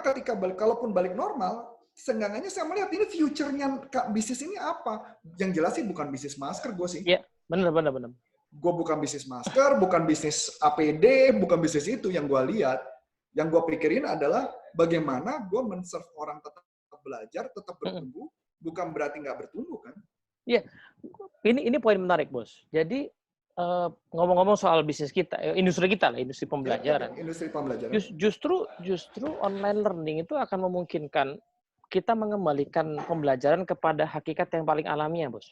kalaupun balik normal, seenggaknya saya melihat ini future-nya bisnis ini apa. Yang jelas sih bukan bisnis masker gua sih.
Iya, benar.
Gue bukan bisnis masker, bukan bisnis APD, bukan bisnis itu yang gue lihat. Yang gue pikirin adalah bagaimana gue men-serve orang tetap belajar, tetap bertumbuh, bukan berarti nggak bertumbuh kan?
Iya, ini poin menarik bos. Jadi ngomong-ngomong soal bisnis kita, industri kita lah, industri pembelajaran.
Industri pembelajaran.
Justru online learning itu akan memungkinkan kita mengembalikan pembelajaran kepada hakikat yang paling alamiah, bos.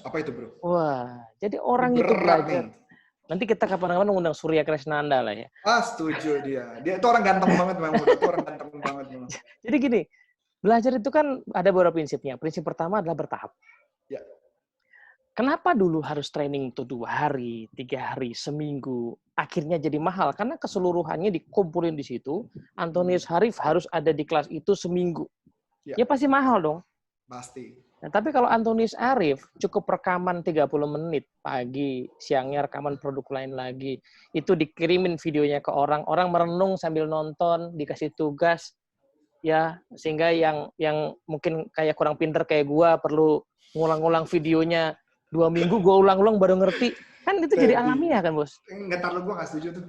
Apa itu, bro?
Wah, jadi orang itu belajar. Nih. Nanti kita kapan-kapan mengundang Surya Krisnanda lah ya.
Setuju dia. Dia itu orang ganteng banget memang. Orang ganteng banget memang.
Jadi gini, belajar itu kan ada beberapa prinsipnya. Prinsip pertama adalah bertahap.
Ya.
Kenapa dulu harus training itu 2 hari, 3 hari, seminggu? Akhirnya jadi mahal. Karena keseluruhannya dikumpulin di situ. Antonius Harif harus ada di kelas itu seminggu. Ya pasti mahal dong.
Pasti.
Nah, tapi kalau Antonius Arif cukup rekaman 30 menit pagi, siangnya rekaman produk lain lagi, itu dikirimin videonya ke orang merenung sambil nonton, dikasih tugas, ya sehingga yang mungkin kayak kurang pinter kayak gua perlu ngulang-ulang videonya 2 minggu, gua ulang-ulang baru ngerti. Kan itu jadi alamiah kan, Bos?
Nggak, taruh gue nggak setuju tuh.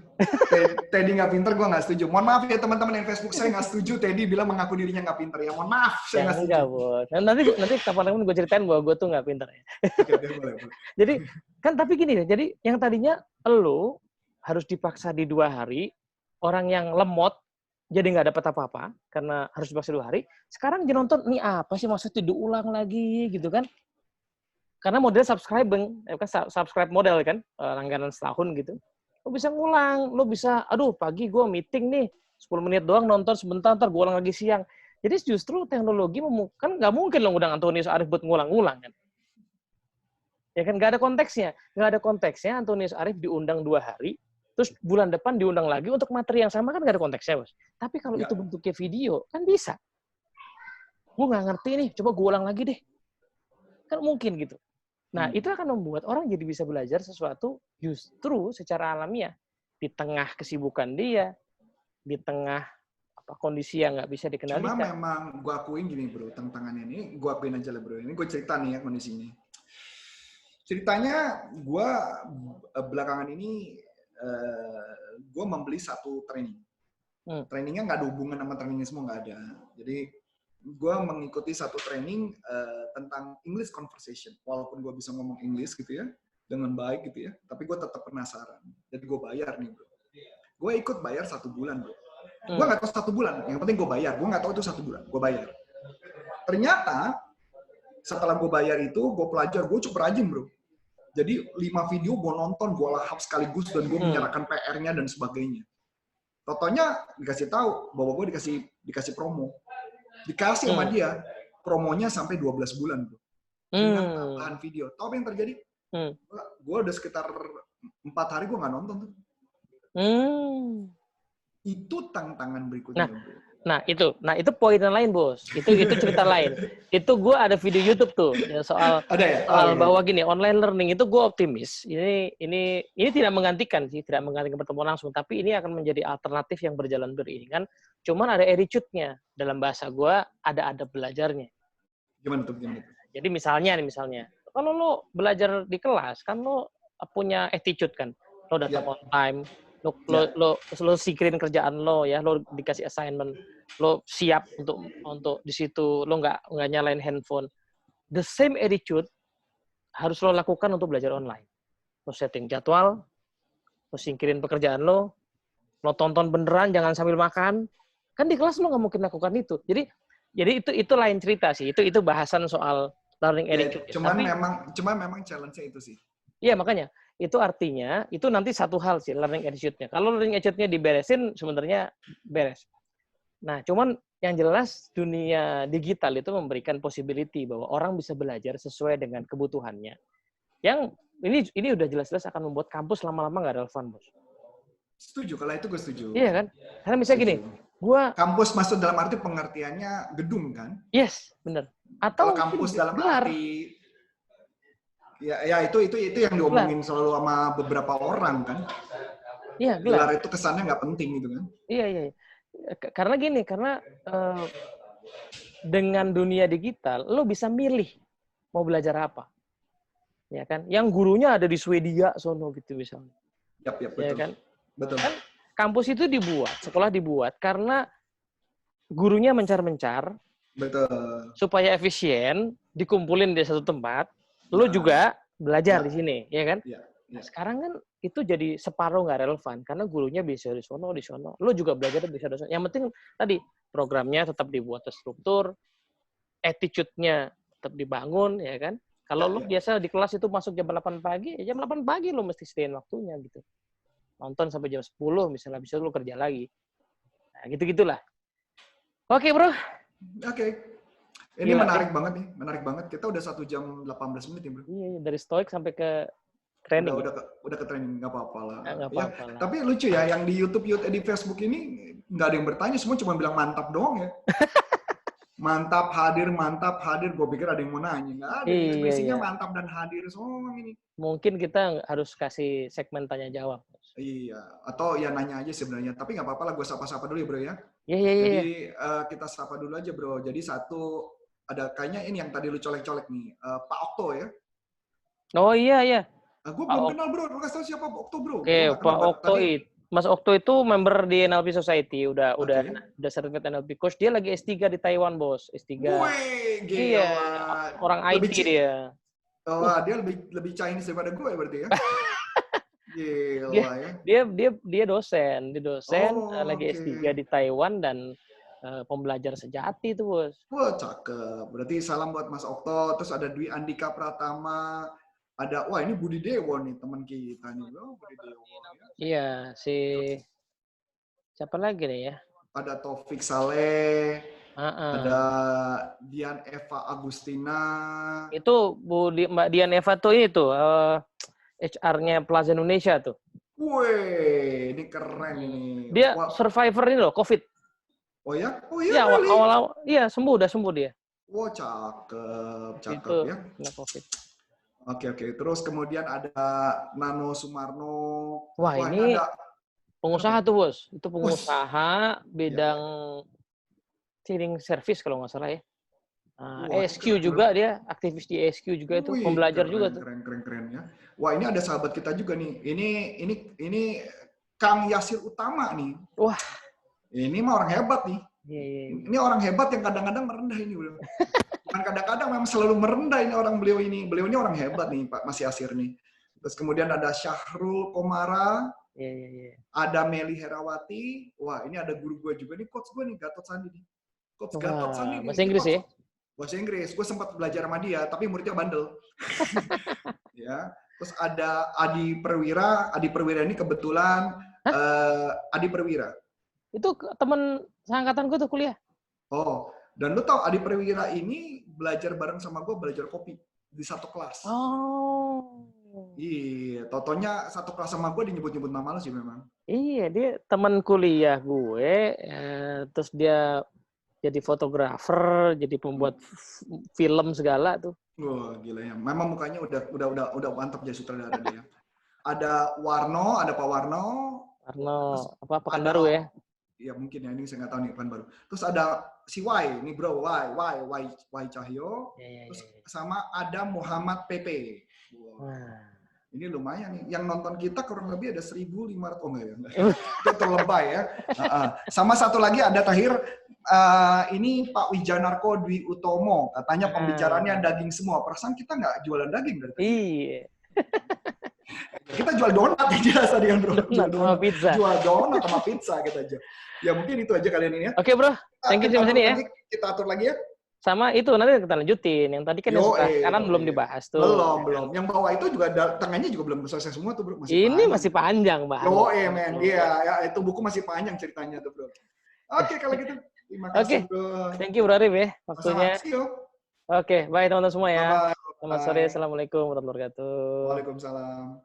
Teddy nggak pinter, gue nggak setuju. Mohon maaf ya teman-teman yang Facebook, saya nggak setuju Teddy bilang mengaku dirinya nggak pinter. Ya mohon maaf, saya nggak setuju.
Enggak, Bos. Nanti kapan-kapan gue ceritain bahwa gue tuh nggak pinter ya.
Boleh.
Jadi, kan tapi gini ya, jadi yang tadinya lo harus dipaksa di 2 hari, orang yang lemot, jadi nggak dapat apa-apa, karena harus dipaksa 2 hari, sekarang dia nonton, nih apa sih maksudnya diulang lagi, gitu kan. Karena model subscribe model kan, langganan setahun gitu. Lo bisa ngulang, lo bisa, aduh pagi gue meeting nih, 10 menit doang nonton sebentar, ntar gue ulang lagi siang. Jadi justru teknologi kan nggak mungkin lo ngundang Antonius Arif buat ngulang-ngulang kan. Ya kan, nggak ada konteksnya Antonius Arif diundang 2 hari, terus bulan depan diundang lagi untuk materi yang sama, kan nggak ada konteksnya, Bos. Tapi kalau itu bentuknya video, kan bisa. Gue nggak ngerti nih, coba gue ulang lagi deh. Kan mungkin gitu. Nah, itu akan membuat orang jadi bisa belajar sesuatu justru secara alamiah. Di tengah kesibukan dia, di tengah kondisi yang nggak bisa dikendalikan.
Cuma memang gue akuin gini bro, tantangannya ini, gue akuin aja lah bro. Ini gue cerita nih ya kondisi ini. Ceritanya gue belakangan ini, gue membeli satu training. Trainingnya nggak ada hubungan sama training semua, nggak ada. Jadi, gue mengikuti satu training tentang English conversation. Walaupun gue bisa ngomong English gitu ya, dengan baik gitu ya, tapi gue tetap penasaran. Jadi gue bayar nih bro. Gue ikut bayar 1 bulan bro. Gue nggak tahu 1 bulan, yang penting gue bayar. Gue nggak tahu itu 1 bulan, gue bayar. Ternyata setelah gue bayar itu, gue pelajar, gue cukup rajin bro. Jadi 5 video gue nonton, gue lahap sekaligus dan gue menyerahkan PR-nya dan sebagainya. Totonya dikasih tahu bahwa gue dikasih promo, dikasih sama dia promonya sampai 12 bulan bro. Dengan tambahan video. Tahu apa yang terjadi? Gue udah sekitar 4 hari gue nggak nonton tuh. Itu tantangan berikutnya bro.
Nah itu poin yang lain bos. Itu cerita lain. Itu gue ada video YouTube tuh ya, soal bahwa gini online learning itu gue optimis. Ini tidak menggantikan pertemuan langsung, tapi ini akan menjadi alternatif yang berjalan beriringan. Cuman ada attitude-nya. Dalam bahasa gue ada belajarnya.
Gimana tuh?
Jadi misalnya kalau lo belajar di kelas kan lo punya attitude kan. Lo datang on time. Lo sikirin kerjaan lo ya, lo dikasih assignment, lo siap untuk di situ, lo nggak nyalain handphone. The same attitude harus lo lakukan untuk belajar online. Lo setting jadwal, lo singkirin pekerjaan lo tonton beneran, jangan sambil makan. Kan di kelas lo nggak mungkin lakukan itu. Jadi itu lain cerita sih. Itu bahasan soal learning attitude.
Cuman memang challenge-nya itu sih.
Iya, makanya. Itu artinya, itu nanti satu hal sih, learning attitude-nya. Kalau learning attitude-nya diberesin, sebenarnya beres. Nah, cuman yang jelas dunia digital itu memberikan possibility bahwa orang bisa belajar sesuai dengan kebutuhannya. Yang ini udah jelas-jelas akan membuat kampus lama-lama nggak relevan, bos.
Setuju, kalau itu gue setuju.
Iya kan? Karena misalnya gini,
kampus masuk dalam arti pengertiannya gedung kan?
Yes, benar. Atau
kalau kampus dalam arti ya itu yang diomongin selalu sama beberapa orang kan.
Iya,
gelar itu kesannya nggak penting gitu kan.
Iya. Karena dengan dunia digital lo bisa milih mau belajar apa. Ya kan? Yang gurunya ada di Swedia sono gitu misalnya.
Yap, betul.
Ya kan?
Betul.
Kan kampus itu sekolah dibuat karena gurunya mencar-mencar.
Betul.
Supaya efisien, dikumpulin di satu tempat. Lu juga belajar di sini, ya kan? Nah, sekarang kan itu jadi separuh nggak relevan karena gurunya bisa di sono. Lu juga belajar bisa di sono. Yang penting tadi programnya tetap dibuat terstruktur, attitude-nya tetap dibangun, ya kan? Kalau lu biasa di kelas itu masuk jam 8 pagi, jam 8 pagi lu mesti sediain waktunya gitu. Nonton sampai jam 10 misalnya, bisa lu kerja lagi. Nah, gitu-gitulah. Oke, bro.
Oke. Ini menarik banget. Kita udah 1 jam 18 menit ya, bro.
Iya, dari stoik sampai ke training.
Udah ke training, nggak apa-apa lah.
Apa-apa.
Tapi lucu ya, yang di YouTube, di Facebook ini nggak ada yang bertanya, semua cuma bilang mantap doang ya. mantap, hadir. Gue pikir ada yang mau nanya. Nggak ada. Ekspresinya mantap dan hadir semua ini.
Mungkin kita harus kasih segmen tanya-jawab.
Iya, atau ya nanya aja sebenarnya. Tapi nggak apa-apa lah, gue sapa-sapa dulu ya, bro ya.
Iya.
Jadi kita sapa dulu aja, bro. Jadi ada kayaknya ini yang tadi lu colek-colek nih, Pak Okto ya.
Oh iya.
Gue belum kenal, bro. Lu kasih tau siapa Pak Okto, bro?
Oke, Pak Okto itu. Mas Okto itu member di NLP Society, udah certified NLP coach. Dia lagi S3 di Taiwan, bos. S3.
Wih, gila.
Iya, orang IT dia.
Oh, dia lebih Chinese daripada gue berarti ya. Gila
ya. Dia dosen, lagi S3 di Taiwan dan pembelajar sejati tuh, bos.
Wah, cakep. Berarti salam buat Mas Okto. Terus ada Dwi Andika Pratama. Wah ini Budi Dewo nih, teman kita nih. Oh, Budi Dewo.
Iya, siapa lagi nih ya?
Ada Taufik Saleh. Ada Dian Eva Agustina.
Itu Mbak Dian Eva tuh ini tuh, HR-nya Plaza Indonesia tuh.
Wih, ini keren ini.
Dia survivor ini loh, COVID.
Oh ya?
Iya, awal-awal iya udah sembuh dia.
Wah, cakep
itu,
ya.
COVID.
Oke. Terus kemudian ada Nano Sumarno.
Wah ini ada pengusaha tuh, bos. Itu pengusaha bidang cleaning service kalau nggak salah ya. ESQ juga dia, aktivis di ESQ juga itu, pembelajar juga tuh.
Keren ya. Wah, ini ada sahabat kita juga nih. Ini Kang Yasir Utama nih.
Wah.
Ini mah orang hebat nih.
Iya.
Ini orang hebat yang kadang-kadang merendah ini, bro. Bukan kadang-kadang, memang selalu merendah ini orang beliau ini. Beliau ini orang hebat nih, Pak Mas Yasir nih. Terus kemudian ada Syahrul Komara.
Iya.
Ada Meli Herawati. Wah, ini ada guru gue juga nih, coach gue nih, Gatot Sandi nih. Coach Gatot Sandi.
Bahasa Inggris ya?
Bahasa Inggris. Gue sempat belajar sama dia, tapi muridnya bandel. Ya. Terus ada Adi Perwira. Adi Perwira ini kebetulan Adi Perwira.
Itu temen seangkatan gue tuh kuliah.
Oh, dan lu tau Adi Perwira ini belajar bareng sama gue, belajar kopi di satu kelas.
Oh.
Iya, totonya satu kelas sama gue dinyebut-nyebut nama lu sih memang.
Iya, dia teman kuliah gue, terus dia jadi fotografer, jadi pembuat film segala tuh.
Wah, gila ya. Memang mukanya udah mantap jadi sutradara dia. Ada Warno, ada Pak Warno.
Warno, apa Pekanbaru ya?
Iya mungkin ya, ini saya nggak tahu nih Pekanbaru. Terus ada si Y, nih bro, Y Cahyo. Terus sama ada Muhammad PP. Wow. Ini lumayan nih. Yang nonton kita kurang lebih ada 1.500. Oh enggak ya? Itu terlebay ya. Sama satu lagi ada Tahir. Ini Pak Wijanarko Dwi Utomo. Katanya pembicaraannya daging semua. Perasaan kita nggak jualan daging dari tadi.
Iya.
Kita jual donat aja tadi kan bro.
Jual donat sama pizza.
Jual donat sama pizza kita aja. Ya mungkin itu aja kalian ini ya.
Oke bro. Thank you sama sini ya.
Kita atur lagi ya.
Sama itu nanti kita lanjutin. Yang tadi kan yang suka kanan belum dibahas tuh.
Belum. Yang bawah itu juga tengahnya juga belum selesai semua tuh bro.
Masih panjang Mbak.
Men. Iya, ya, itu buku masih panjang ceritanya tuh bro. Oke, kalau gitu. Terima kasih bro.
Thank you bro Arif ya waktunya.
Oke,
bye teman-teman semua ya.
Bye.
Selamat sore. Assalamualaikum warahmatullahi wabarakatuh.
Waalaikumsalam.